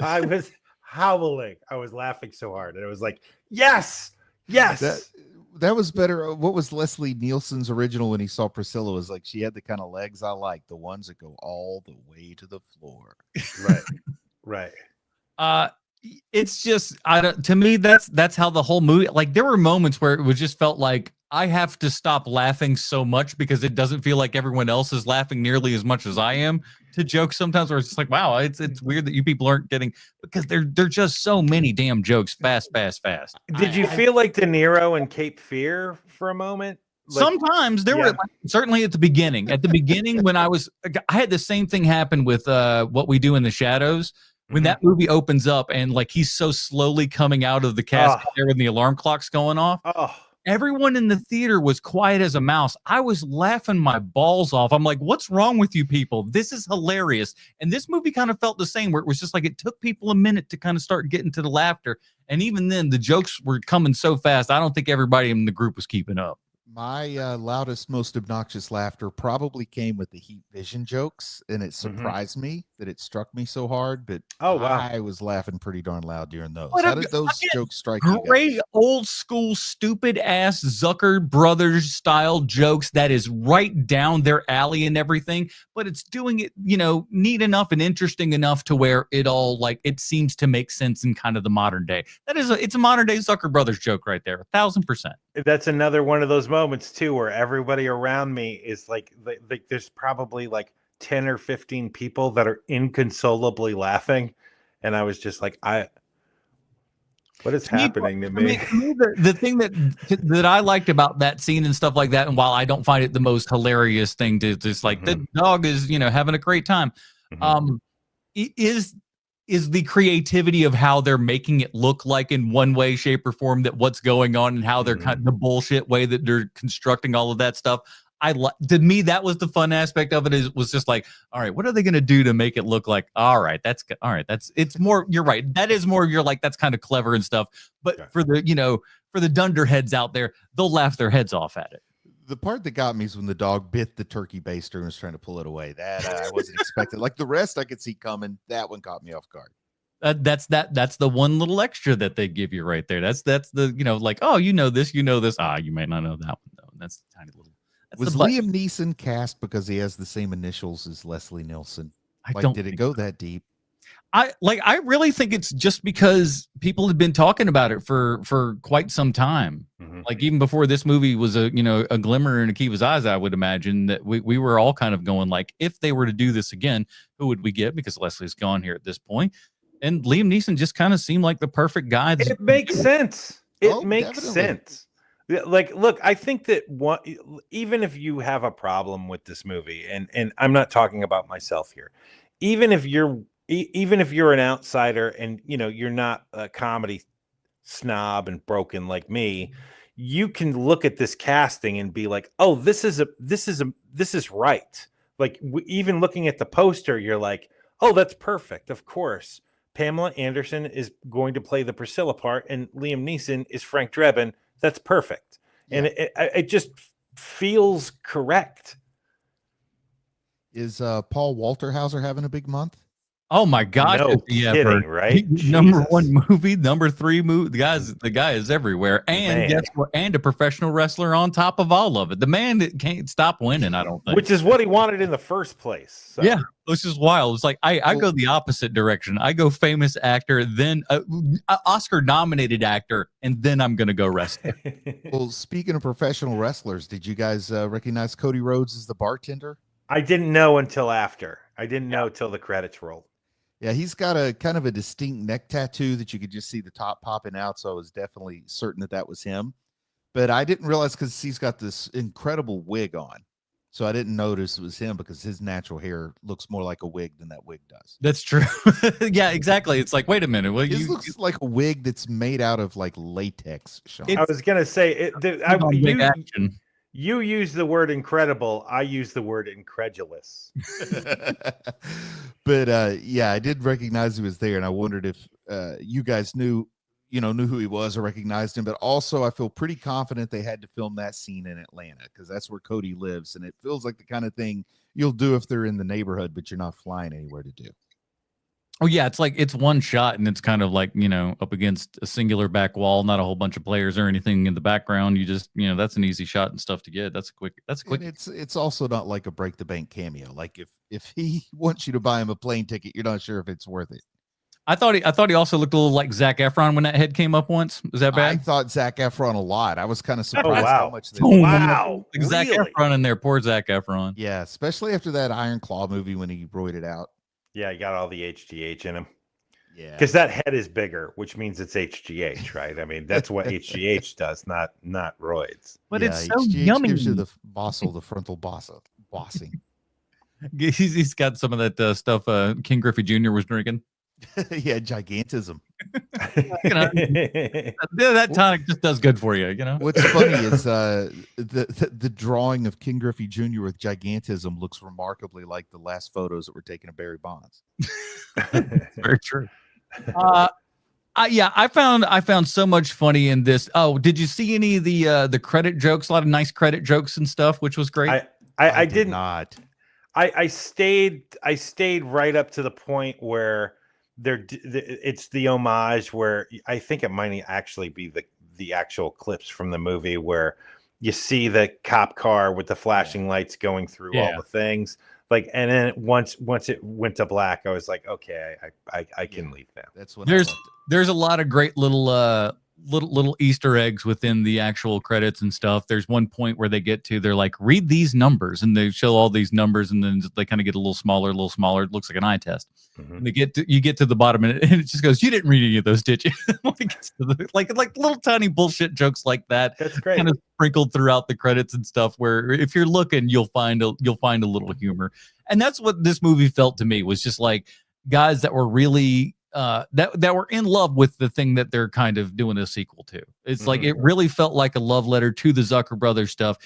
I was howling. I was laughing so hard. And it was like, yes. That was better. What was Leslie Nielsen's original when he saw Priscilla was like, she had the kind of legs I like, the ones that go all the way to the floor. Right. It's just, to me, that's how the whole movie, like there were moments where it was just felt like I have to stop laughing so much because it doesn't feel like everyone else is laughing nearly as much as I am to jokes sometimes, where it's just like, wow, it's weird that you people aren't getting, because they're just so many damn jokes fast. Did you feel like De Niro and Cape Fear for a moment? Like, sometimes there were, like, certainly at the beginning when I had the same thing happen with What We Do in the Shadows. When that movie opens up and like he's so slowly coming out of the casket there when the alarm clock's going off. Everyone in the theater was quiet as a mouse. I was laughing my balls off. I'm like, what's wrong with you people? This is hilarious. And this movie kind of felt the same, where it was just like it took people a minute to kind of start getting to the laughter. And even then, the jokes were coming so fast, I don't think everybody in the group was keeping up. My loudest, most obnoxious laughter probably came with the Heat Vision jokes, and it surprised me that it struck me so hard. But I was laughing pretty darn loud during those. How did those jokes strike you? Great old school, stupid ass Zucker Brothers style jokes that is right down their alley and everything, but it's doing it, neat enough and interesting enough to where it all it seems to make sense in kind of the modern day. It's a modern day Zucker Brothers joke right there, 1,000%. That's another one of those moments too, where everybody around me is like there's probably like 10 or 15 people that are inconsolably laughing. And I was just like, what is happening to me? The thing that I liked about that scene and stuff like that, and while I don't find it the most hilarious thing to just like the dog is, having a great time, is the creativity of how they're making it look like in one way, shape, or form that what's going on, and how they're kind of the bullshit way that they're constructing all of that stuff. To me, that was the fun aspect of it. It was just like, all right, what are they going to do to make it look like, all right, that's good. All right. It's more, you're right. That is more, you're like, that's kind of clever and stuff. But for the, for the dunderheads out there, they'll laugh their heads off at it. The part that got me is when the dog bit the turkey baster and was trying to pull it away. That I wasn't expecting. Like the rest I could see coming. That one caught me off guard. That's the one little extra that they give you right there. That's the, like, oh, you know this. You might not know that one though. That's the tiny little. Was Liam Neeson cast because he has the same initials as Leslie Nielsen? Did it go that deep? I really think it's just because people had been talking about it for quite some time. Like even before this movie was a glimmer in Akiva's eyes, I would imagine that we were all kind of going like, if they were to do this again, who would we get? Because Leslie's gone here at this point. And Liam Neeson just kind of seemed like the perfect guy. It makes sense. It makes sense. Like, look, I think that even if you have a problem with this movie, and I'm not talking about myself here, even if you're an outsider and you're not a comedy snob and broken like me, you can look at this casting and be like, oh, this is right. Like even looking at the poster, you're like, oh, that's perfect. Of course, Pamela Anderson is going to play the Priscilla part, and Liam Neeson is Frank Drebin. That's perfect. Yeah. And it just feels correct. Is Paul Walterhauser having a big month? Oh my God! No kidding, right? Number one movie, number 3 movie. The guy is everywhere, and guess what? And a professional wrestler on top of all of it. The man that can't stop winning. I don't think, which is what he wanted in the first place. So. Yeah, which is wild. It's like I go the opposite direction. I go famous actor, then Oscar nominated actor, and then I'm gonna go wrestler. Well, speaking of professional wrestlers, did you guys recognize Cody Rhodes as the bartender? I didn't know until after. I didn't know till the credits rolled. Yeah, he's got a kind of a distinct neck tattoo that you could just see the top popping out. So I was definitely certain that was him. But I didn't realize because he's got this incredible wig on. So I didn't notice it was him because his natural hair looks more like a wig than that wig does. That's true. Yeah, exactly. It's like, wait a minute. Well, His looks like a wig that's made out of like latex, Sean. I was gonna say wig action. you use the word incredible. I use the word incredulous. But yeah, I did recognize he was there, and I wondered if you guys knew who he was or recognized him. But also, I feel pretty confident they had to film that scene in Atlanta because that's where Cody lives, and it feels like the kind of thing you'll do if they're in the neighborhood, but you're not flying anywhere to do. Oh yeah, it's like it's one shot and it's kind of like, up against a singular back wall, not a whole bunch of players or anything in the background. You just, that's an easy shot and stuff to get. That's a quick. And it's also not like a break the bank cameo. Like if he wants you to buy him a plane ticket, you're not sure if it's worth it. I thought he also looked a little like Zac Efron when that head came up once. Was that bad? I thought Zac Efron a lot. I was kind of surprised how much they wow. Like Zac Efron in there, poor Zac Efron. Yeah, especially after that Iron Claw movie when he roided out. Yeah, he got all the HGH in him. Yeah, because that head is bigger, which means it's HGH, right? I mean, that's what HGH does, not roids. But it's so HGH yummy. Gives you the frontal bossing. He's got some of that stuff King Griffey Jr. was drinking. Yeah, gigantism. That tonic just does good for you. What's funny is the drawing of King Griffey Jr. with gigantism looks remarkably like the last photos that were taken of Barry Bonds. Very true. I found so much funny in this. Oh, did you see any of the credit jokes? A lot of nice credit jokes and stuff, which was great. I did not. I stayed right up to the point where it's the homage where I think it might actually be the actual clips from the movie where you see the cop car with the flashing lights going through all the things. Like, and then once it went to black, I was like, okay, I can leave now. That's what there's a lot of great little Easter eggs within the actual credits and stuff. There's one point where they're like, read these numbers, and they show all these numbers, and then they kind of get a little smaller. It looks like an eye test. Mm-hmm. And you get to the bottom, and it just goes, you didn't read any of those, did you? like little tiny bullshit jokes like that. That's great. Kind of sprinkled throughout the credits and stuff, where if you're looking, you'll find a little humor. And that's what this movie felt to me, was just like guys that were really that were in love with the thing that they're kind of doing a sequel to. It's like it really felt like a love letter to the Zucker brothers stuff.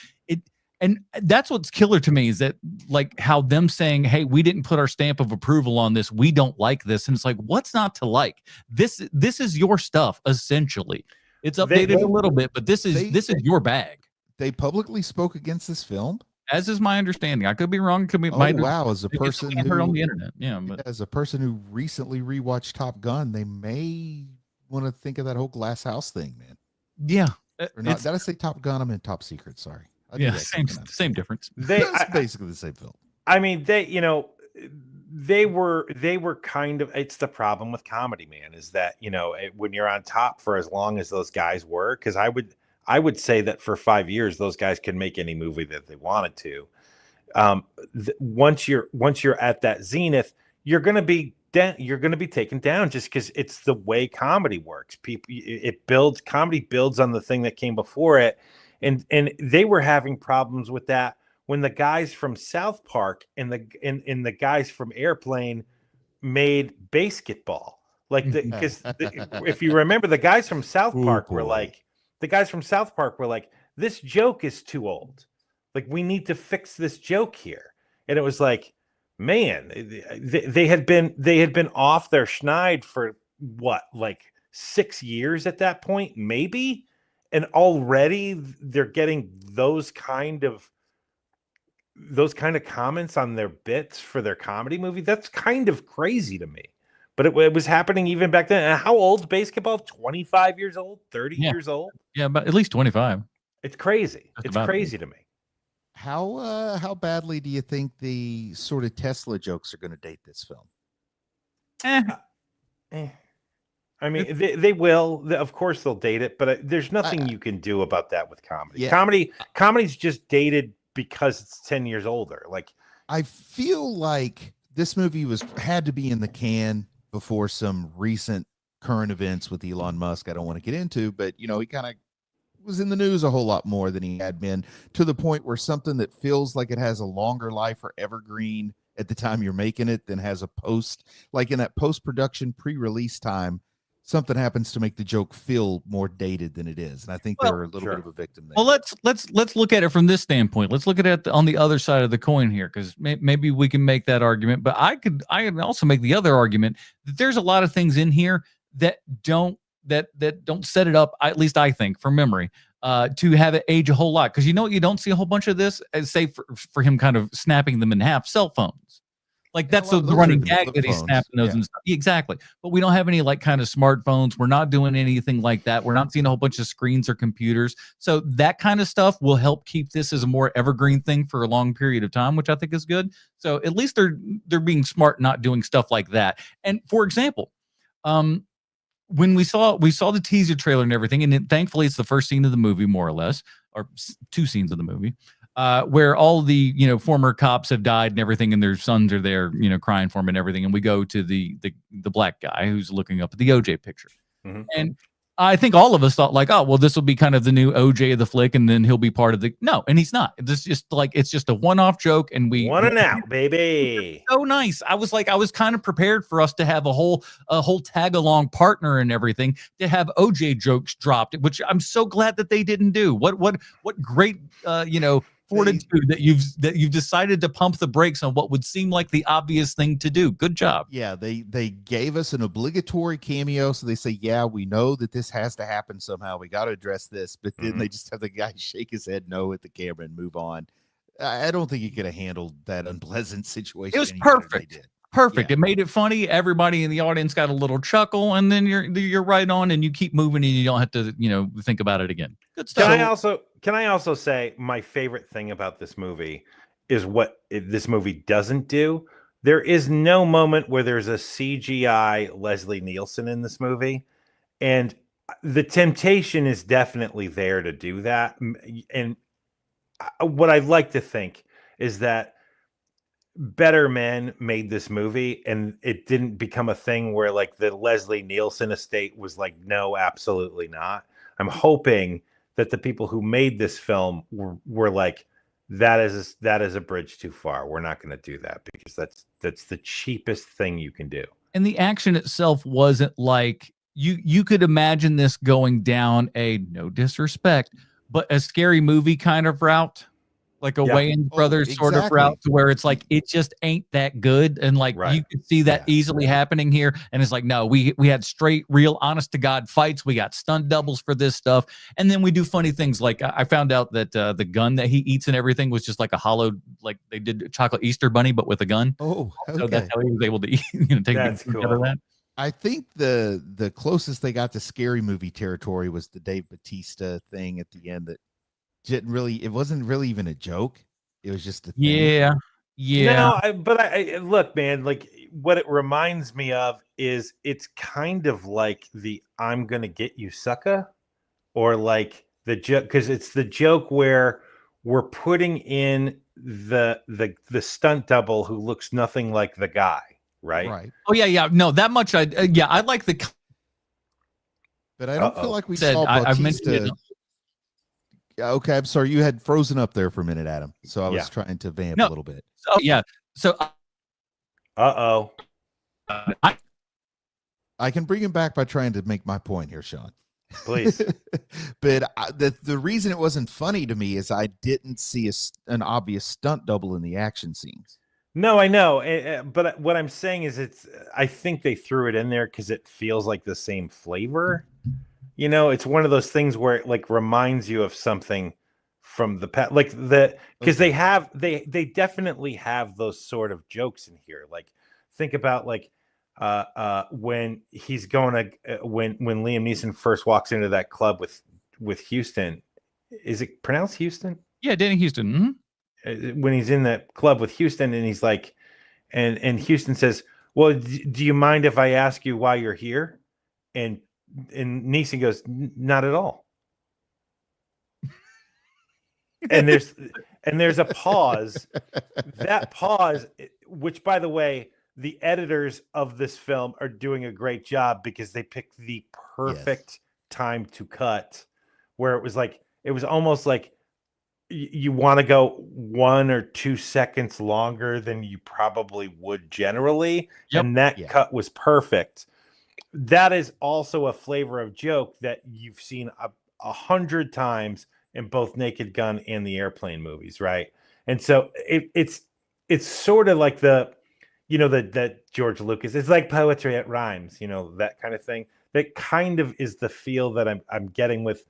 And that's what's killer to me, is that like how them saying, hey, we didn't put our stamp of approval on this, we don't like this. And it's like, what's not to like? This is your stuff, essentially. It's updated a little bit, but this is your bag. They publicly spoke against this film, as is my understanding. I could be wrong. Could be. Wow! As a person who heard on the internet, as a person who recently rewatched Top Gun, they may want to think of that whole glass house thing, man. Yeah, or not. Did I say Top Gun? I'm in Top Secret. Sorry. Yeah, same difference. It's basically the same film. I mean, they were kind of, it's the problem with comedy, man, is that, when you're on top for as long as those guys were, because I would say that for 5 years, those guys could make any movie that they wanted to. Once you're at that zenith, you're going to be taken down, just because it's the way comedy works. Comedy builds on the thing that came before it. And they were having problems with that when the guys from South Park and the guys from Airplane made Basketball. Like, because if you remember, the guys from South Park were like, this joke is too old. Like, we need to fix this joke here. And it was like, man, they had been off their schneid for what, like 6 years at that point, maybe. And already they're getting those kind of comments on their bits for their comedy movie. That's kind of crazy to me. But it was happening even back then. And how old Basketball? 25 years old? 30 years old? Yeah, but at least 25. It's crazy. It's crazy to me. How badly do you think the sort of Tesla jokes are going to date this film? I mean, they will. Of course, they'll date it, but there's nothing you can do about that with comedy. Yeah. Comedy's just dated because it's 10 years older. Like, I feel like this movie had to be in the can before some recent current events with Elon Musk. I don't want to get into, but he kind of was in the news a whole lot more than he had been, to the point where something that feels like it has a longer life or evergreen at the time you're making it than has a post, like in that post-production pre-release time, something happens to make the joke feel more dated than it is. And I think Well, they're a little bit of a victim there. Well, let's look at it from this standpoint. Let's look at it on the other side of the coin here, because maybe we can make that argument. But I can also make the other argument that there's a lot of things in here that don't set it up. At least I think, from memory, to have it age a whole lot. Because you know what, you don't see a whole bunch of this. Say for him kind of snapping them in half. Cell phones. Like that's the running gag that he's snapping those and stuff. Exactly. But we don't have any like kind of smartphones. We're not doing anything like that. We're not seeing a whole bunch of screens or computers. So that kind of stuff will help keep this as a more evergreen thing for a long period of time, which I think is good. So at least they're being smart, not doing stuff like that. And for example, when we saw the teaser trailer and everything, and thankfully it's the first scene of the movie, more or less, or two scenes of the movie. Where all the former cops have died and everything, and their sons are there, crying for him and everything, and we go to the black guy who's looking up at the OJ picture, and I think all of us thought like, oh well, this will be kind of the new OJ of the flick, and then he'll be part of the and he's not. It's just a one-off joke, and we one and out, baby. So nice. I was kind of prepared for us to have a whole tag along partner and everything to have OJ jokes dropped, which I'm so glad that they didn't do. What great fortitude that you've decided to pump the brakes on what would seem like the obvious thing to do. Good job. Yeah, they gave us an obligatory cameo, so they say, yeah, we know that this has to happen somehow. We got to address this, but then they just have the guy shake his head no at the camera and move on. I don't think he could have handled that unpleasant situation. It was perfect. Perfect. Yeah. It made it funny. Everybody in the audience got a little chuckle, and then you're right on, and you keep moving, and you don't have to think about it again. Good stuff. Can I also say my favorite thing about this movie is what this movie doesn't do. There is no moment where there's a CGI Leslie Nielsen in this movie, and the temptation is definitely there to do that. And what I'd like to think is that better men made this movie, and it didn't become a thing where like the Leslie Nielsen estate was like, no, absolutely not. I'm hoping that the people who made this film were like, that is a bridge too far. We're not going to do that because that's the cheapest thing you can do. And the action itself wasn't like you could imagine this going down a, no disrespect, but a Scary Movie kind of route. Like a Wayans Brothers sort of route, to where it's like it just ain't that good, and like you could see that easily happening here. And it's like, no, we had straight, real, honest to God fights. We got stunt doubles for this stuff, and then we do funny things. Like I found out that the gun that he eats and everything was just like a hollow, like they did chocolate Easter bunny, but with a gun. Oh, okay. So that's how he was able to eat, take advantage of that. I think the closest they got to Scary Movie territory was the Dave Bautista thing at the end that. It wasn't really even a joke. It was just a thing. Yeah. No, but I look, man, like what it reminds me of is it's kind of like the I'm gonna get you sucker, or like the joke, because it's the joke where we're putting in the stunt double who looks nothing like the guy, right? Oh yeah. No, that much I like the. But I don't feel like we saw Bautista. Okay, I'm sorry. You had frozen up there for a minute, Adam. So I was trying to vamp a little bit. Oh yeah. So. I can bring him back by trying to make my point here, Sean. Please. But the reason it wasn't funny to me is I didn't see an obvious stunt double in the action scenes. No, I know. But what I'm saying is I think they threw it in there because it feels like the same flavor. It's one of those things where it like reminds you of something from the past, like because they definitely have those sort of jokes in here. Like think about like when he's going to when Liam Neeson first walks into that club with Houston. Is it pronounced Houston? Yeah, Danny Houston. Mm-hmm. When he's in that club with Houston, and he's like, and Houston says, "Well, do you mind if I ask you why you're here?" And Neeson goes, "Not at all." and there's a pause. That pause, which by the way, the editors of this film are doing a great job because they picked the perfect time to cut where it was almost like you want to go 1 or 2 seconds longer than you probably would generally. Yep. And that Yeah. cut was perfect. That is also a flavor of joke that you've seen 100 times in both Naked Gun and the Airplane movies, right? And so it's sort of like that George Lucas, it's like poetry at rhymes, that kind of thing. That kind of is the feel that I'm getting with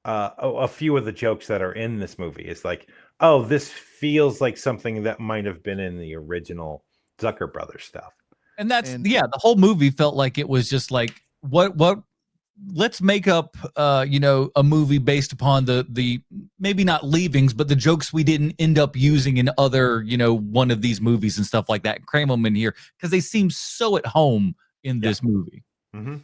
a few of the jokes that are in this movie. It's like, oh, this feels like something that might have been in the original Zucker Brothers stuff. And the whole movie felt like it was just like, what let's make up a movie based upon the maybe not leavings, but the jokes we didn't end up using in other, one of these movies and stuff like that. Cram them in here because they seem so at home in this movie. Mm-hmm.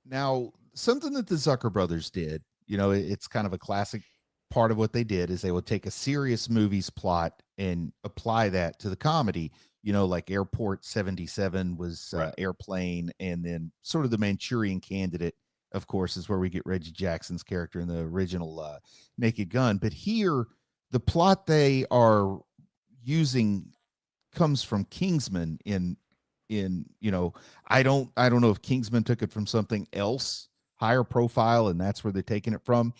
Now, something that the Zucker brothers did, it's kind of a classic part of what they did, is they would take a serious movie's plot and apply that to the comedy. Like Airport 77 was Airplane, and then sort of the Manchurian Candidate, of course, is where we get Reggie Jackson's character in the original Naked Gun. But here, the plot they are using comes from Kingsman in I don't know if Kingsman took it from something else higher profile, and that's where they're taking it from.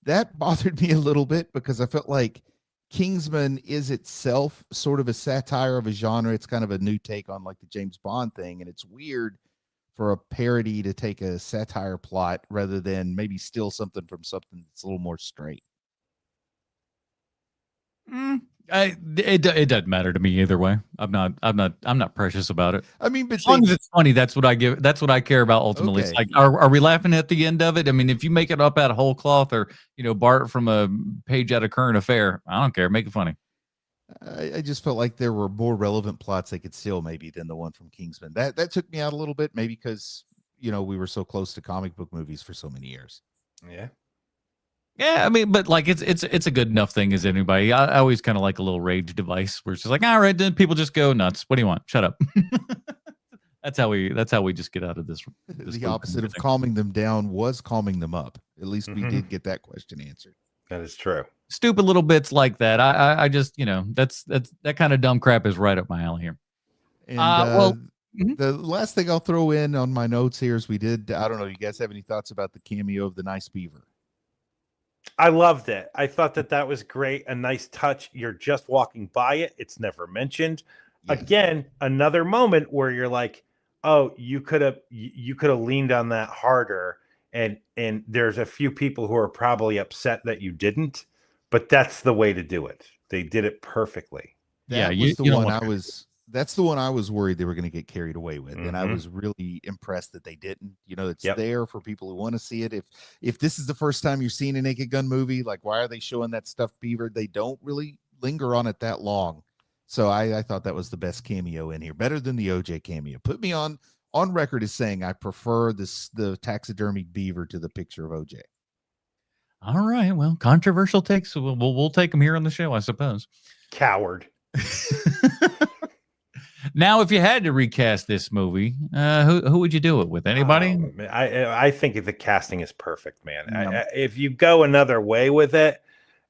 That bothered me a little bit because I felt like Kingsman is itself sort of a satire of a genre. It's kind of a new take on like the James Bond thing, and it's weird for a parody to take a satire plot rather than maybe steal something from something that's a little more straight. It doesn't matter to me either way. I'm not precious about it. I mean, but as long as it's funny, that's what I care about ultimately. Okay. It's like, are we laughing at the end of it? I mean, if you make it up out of whole cloth or Bart from a page out of Current Affair, I don't care. Make it funny. I just felt like there were more relevant plots they could steal maybe than the one from Kingsman. That took me out a little bit, maybe because we were so close to comic book movies for so many years. Yeah. Yeah, I mean, but like it's a good enough thing as anybody. I always kind of like a little rage device where it's just like, all right, then people just go nuts. What do you want? Shut up. That's how we just get out of this. The opposite of calming them down was calming them up. At least we did get that question answered. That is true. Stupid little bits like that. I just that kind of dumb crap is right up my alley here. And the last thing I'll throw in on my notes here is I don't know, you guys have any thoughts about the cameo of the Nice Beaver? I loved it. I thought that was great. A nice touch. You're just walking by it. It's never mentioned. Yes. Again, another moment where you're like, oh, you could have leaned on that harder. And there's a few people who are probably upset that you didn't, but that's the way to do it. They did it perfectly. That's the one I was worried they were going to get carried away with. And I was really impressed that they didn't. It's there for people who want to see it. If this is the first time you're seeing a Naked Gun movie, like, why are they showing that stuffed beaver? They don't really linger on it that long. So I thought that was the best cameo in here, better than the OJ cameo. Put me on record as saying I prefer the taxidermied beaver to the picture of OJ. All right. Well, controversial takes. We'll take them here on the show, I suppose. Coward. Now, if you had to recast this movie, who would you do it with? Anybody? I think the casting is perfect, man. If you go another way with it,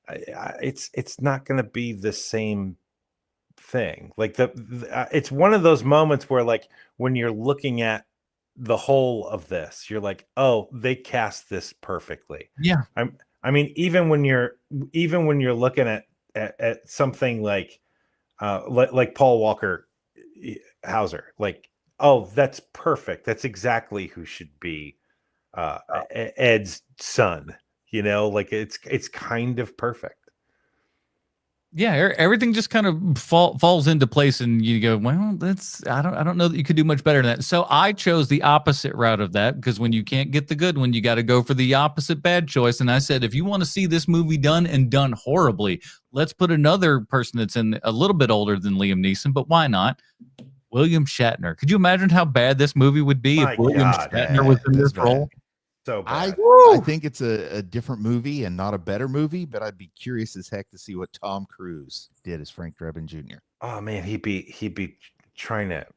it's not going to be the same thing. Like it's one of those moments where, like, when you're looking at the whole of this, you're like, oh, they cast this perfectly. Yeah. I mean, even when you're looking at something like Paul Walker Hauser, like, oh, that's perfect. That's exactly who should be Ed's son. Like it's kind of perfect. Yeah, everything just kind of falls into place, and you go, well, I don't know that you could do much better than that. So I chose the opposite route of that, because when you can't get the good one, you got to go for the opposite bad choice. And I said, if you want to see this movie done and done horribly, let's put another person that's in a little bit older than Liam Neeson, but why not? William Shatner. Could you imagine how bad this movie would be if William Shatner was in this role? So I think it's a different movie and not a better movie, but I'd be curious as heck to see what Tom Cruise did as Frank Drebin Jr. Oh man, he'd be trying to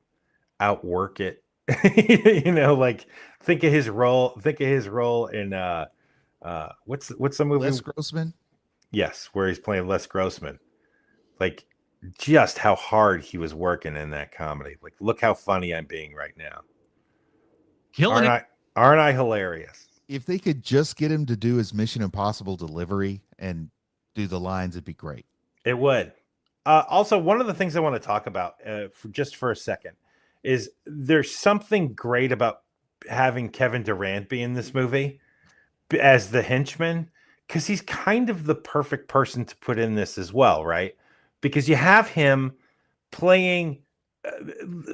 outwork it. Like think of his role in What's the movie? Les Grossman. Yes, where he's playing Les Grossman. Like, just how hard he was working in that comedy. Like, look how funny I'm being right now. Killing it. Aren't I hilarious? If they could just get him to do his Mission Impossible delivery and do the lines, it'd be great. It would. Also, one of the things I want to talk about for a second is there's something great about having Kevin Durant be in this movie as the henchman, because he's kind of the perfect person to put in this as well, right? Because you have him playing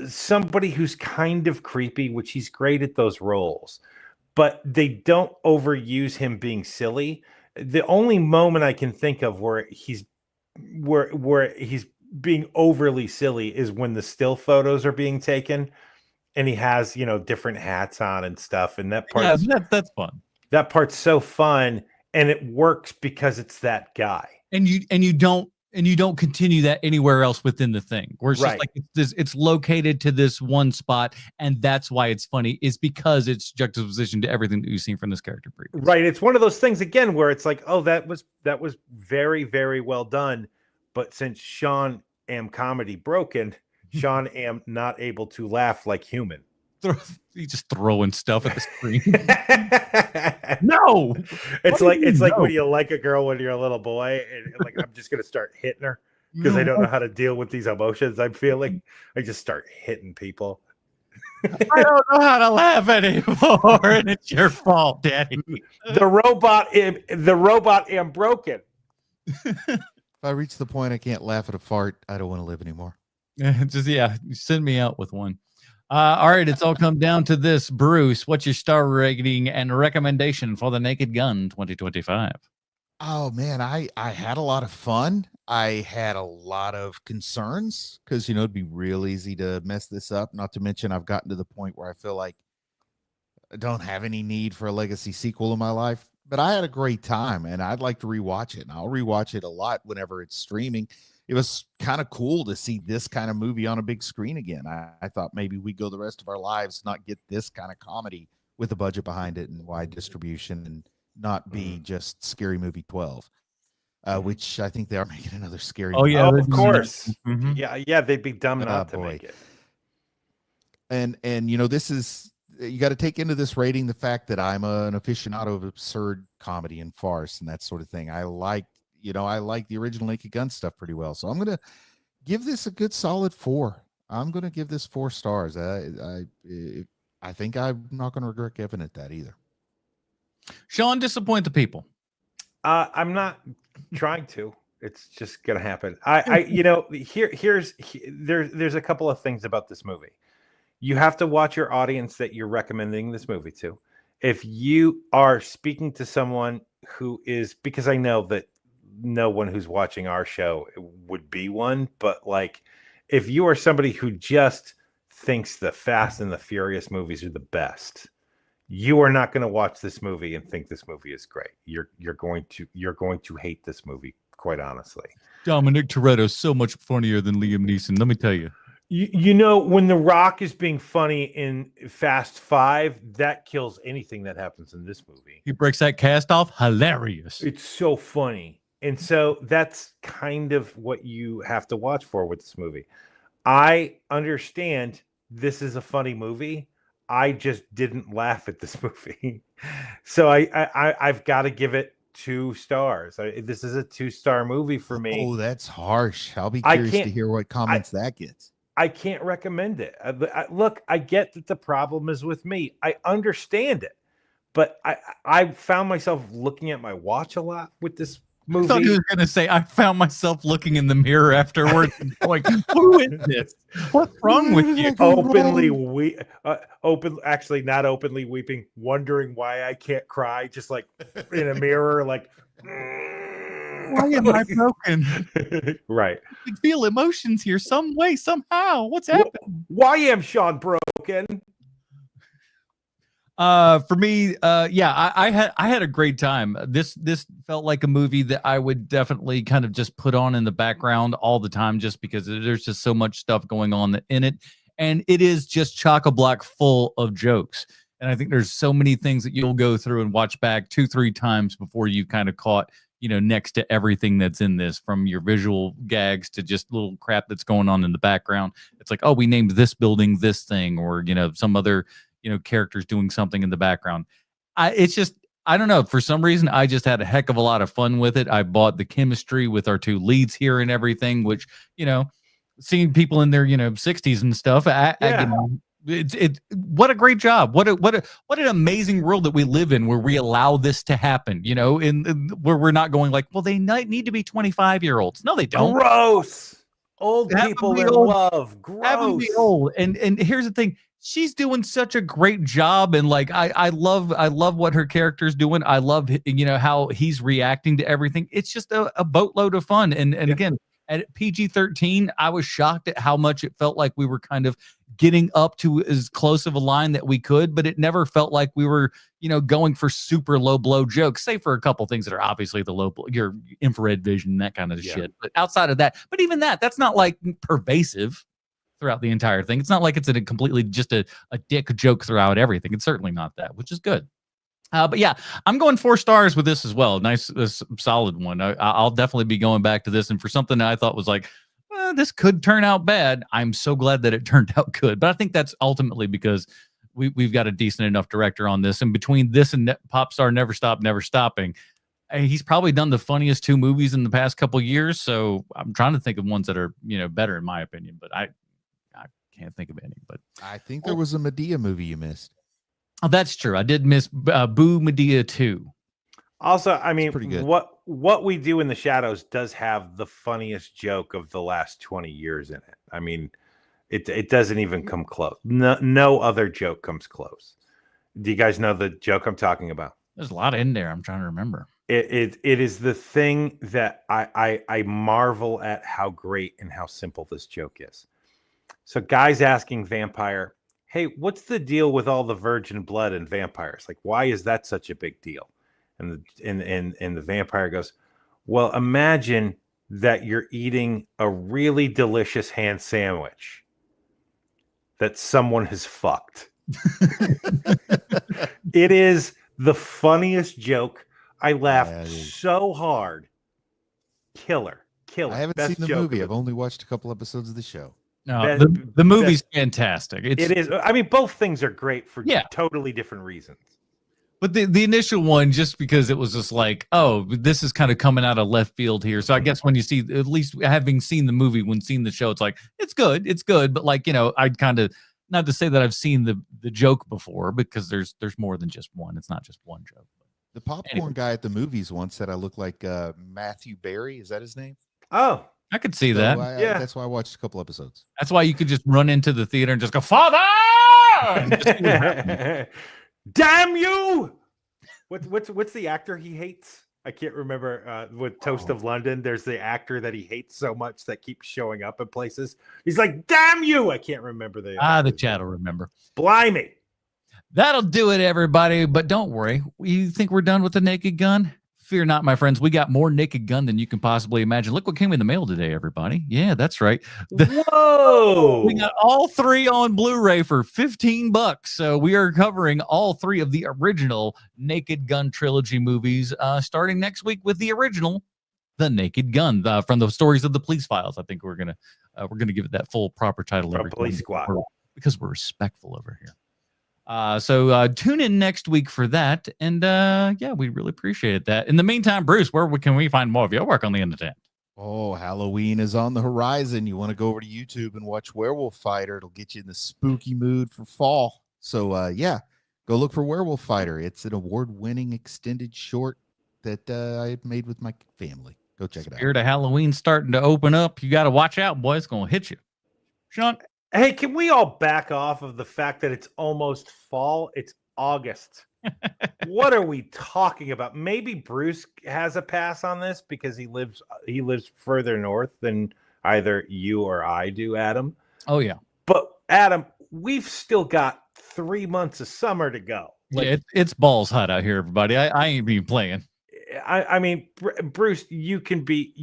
somebody who's kind of creepy, which he's great at those roles, but they don't overuse him being silly. The only moment I can think of where he's being overly silly is when the still photos are being taken and he has, different hats on and stuff. And that part, that's fun. That part's so fun, and it works because it's that guy. And you don't continue that anywhere else within the thing. Where it's just like it's located to this one spot, and that's why it's funny, is because it's juxtaposition to everything that you've seen from this character previously. Right. It's one of those things again where it's like, oh, that was very, very well done. But since Sean am comedy broken, Sean am not able to laugh like human. He's just throwing stuff at the screen. No, it's like when you like a girl when you're a little boy, and like, I'm just gonna start hitting her because I don't know how to deal with these emotions I'm feeling. I just start hitting people. I don't know how to laugh anymore, and it's your fault, Daddy. The robot am broken. If I reach the point I can't laugh at a fart, I don't want to live anymore. Send me out with one. All right, it's all come down to this. Bruce, what's your star rating and recommendation for The Naked Gun 2025? Oh man, I had a lot of fun. I had a lot of concerns because it'd be real easy to mess this up. Not to mention I've gotten to the point where I feel like I don't have any need for a legacy sequel in my life. But I had a great time, and I'd like to rewatch it. And I'll rewatch it a lot whenever it's streaming. It was kind of cool to see this kind of movie on a big screen again. I thought maybe we'd go the rest of our lives not get this kind of comedy with a budget behind it and wide distribution, and not be just Scary Movie 12, which I think they are making another Scary movie. Yeah, of course. Mm-hmm. Yeah, they'd be dumb not to make it. And this is, you got to take into this rating the fact that I'm an aficionado of absurd comedy and farce and that sort of thing. I like the original Naked Gun stuff pretty well. So I'm going to give this a good solid 4. I'm going to give this 4 stars. I think I'm not going to regret giving it that either. Sean, disappoint the people. I'm not trying to. It's just going to happen. There's a couple of things about this movie. You have to watch your audience that you're recommending this movie to. If you are speaking to someone who is, because I know that no one who's watching our show would be one, but like, if you are somebody who just thinks the Fast and the Furious movies are the best, you are not going to watch this movie and think this movie is great. You're going to hate this movie, quite honestly. Dominic Toretto's so much funnier than Liam Neeson. Let me tell you. When The Rock is being funny in Fast 5, that kills anything that happens in this movie. He breaks that cast off. Hilarious. It's so funny. And so that's kind of what you have to watch for with this movie. I understand this is a funny movie. I just didn't laugh at this movie. So I've got to give it 2 stars. This is a 2-star movie for me. Oh, that's harsh. I'll be curious to hear what comments that gets. I can't recommend it. Look, I get that the problem is with me. I understand it. But I found myself looking at my watch a lot with this movie. I thought he was going to say, I found myself looking in the mirror afterwards and going, who is this? What's wrong with you? Actually not openly weeping, wondering why I can't cry, just like in a mirror, like, why am I broken? Right. I can feel emotions here some way, somehow. What's happening? Why am Sean broken? For me, I had a great time. This felt like a movie that I would definitely kind of just put on in the background all the time, just because there's just so much stuff going on in it, and it is just chock-a-block full of jokes. And I think there's so many things that you'll go through and watch back 2-3 times before you kind of caught, next to everything that's in this, from your visual gags to just little crap that's going on in the background. It's like, oh, we named this building this thing, or, some other, characters doing something in the background. It's just, I don't know. For some reason, I just had a heck of a lot of fun with it. I bought the chemistry with our two leads here and everything, which, seeing people in their, 60s and stuff. What a great job. What an amazing world that we live in, where we allow this to happen, where we're not going like, well, they need to be 25-year-olds. No, they don't. Gross. Old people in love. Gross. Have them be old. And here's the thing. She's doing such a great job, and like I love what her character's doing. I love how he's reacting to everything. It's just a boatload of fun. And again, at PG-13, I was shocked at how much it felt like we were kind of getting up to as close of a line that we could, but it never felt like we were going for super low blow jokes, save for a couple things that are obviously the low blow, your infrared vision, that kind of shit. But outside of that, but even that's not like pervasive throughout the entire thing. It's not like it's a completely just a dick joke throughout everything. It's certainly not that, which is good. But yeah, I'm going 4 stars with this as well. Nice, solid one. I'll definitely be going back to this. And for something that I thought was like, this could turn out bad, I'm so glad that it turned out good. But I think that's ultimately because we've got a decent enough director on this. And between this and Popstar Never Stop, Never Stopping, he's probably done the funniest 2 movies in the past couple years. So I'm trying to think of ones that are, better in my opinion, but I can't think of any. But I think there was a Medea movie you missed. Oh, that's true. I did miss Boo Medea 2. Also, I mean, pretty good. What We Do in the Shadows does have the funniest joke of the last 20 years in it. I mean, it doesn't even come close. No other joke comes close. Do you guys know the joke I'm talking about? There's a lot in there. I'm trying to remember. It is the thing that I marvel at how great and how simple this joke is. So, guy's asking vampire, hey, what's the deal with all the virgin blood and vampires? Like, why is that such a big deal? And the vampire goes, well, imagine that you're eating a really delicious ham sandwich that someone has fucked. It is the funniest joke. I laughed so hard. Killer. I haven't seen the movie. I've only watched a couple episodes of the show. No, the movie's fantastic. It is. I mean, both things are great for totally different reasons. But the initial one, just because it was just like, oh, this is kind of coming out of left field here. So I guess when you see, at least having seen the movie, when seeing the show, it's like, it's good. But like, I'd kind of, not to say that I've seen the joke before, because there's more than just one. It's not just one joke. The popcorn guy at the movies once said I look like Matthew Berry. Is that his name? Oh, I could see that. That's why I watched a couple episodes. That's why you could just run into the theater and just go, Father! Damn you! What's the actor he hates? I can't remember. With Toast of London, there's the actor that he hates so much that keeps showing up in places. He's like, damn you! I can't remember the chat will remember. Blimey! That'll do it, everybody. But don't worry. You think we're done with the Naked Gun? Fear not, my friends. We got more Naked Gun than you can possibly imagine. Look what came in the mail today, everybody. Yeah, that's right. Whoa! We got all 3 on Blu-ray for $15. So we are covering all 3 of the original Naked Gun trilogy movies, starting next week with the original, The Naked Gun, from the Stories of the Police Files. I think we're gonna give it that full proper title. Police Squad, because we're respectful over here. So tune in next week for that. And we really appreciate that. In the meantime, Bruce, where can we find more of your work on the internet? Oh, Halloween is on the horizon. You want to go over to YouTube and watch Werewolf Fighter. It'll get you in the spooky mood for fall. So go look for Werewolf Fighter. It's an award-winning extended short that I made with my family. Go check it out. Spirit of Halloween starting to open up. You got to watch out, boy. It's going to hit you. Sean? Hey, can we all back off of the fact that it's almost fall? It's August. What are we talking about? Maybe Bruce has a pass on this because he lives further north than either you or I do, Adam. Oh, yeah. But, Adam, we've still got 3 months of summer to go. Like, it's balls hot out here, everybody. I ain't even playing. I mean, Bruce, you can be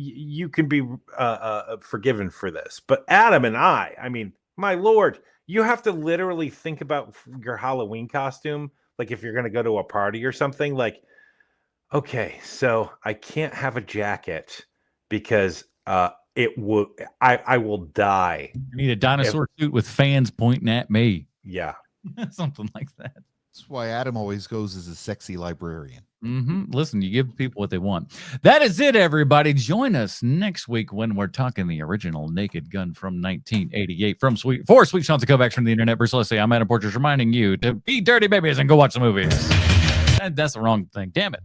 forgiven for this. But Adam and I mean, my Lord, You have to literally think about your Halloween costume. Like if you're going to go to a party or something, like, okay, so I can't have a jacket because it will, I will die. You need a dinosaur suit with fans pointing at me. Yeah. Something like that. That's why Adam always goes as a sexy librarian. Listen, you give people what they want. That is it, everybody. Join us next week when we're talking the original Naked Gun from 1988 from four sweet shots of callbacks from the internet. Bruce Leslie, I'm Adam Porters reminding you to be dirty babies and go watch the movies. That's the wrong thing. Damn it.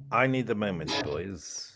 I need the moment, boys.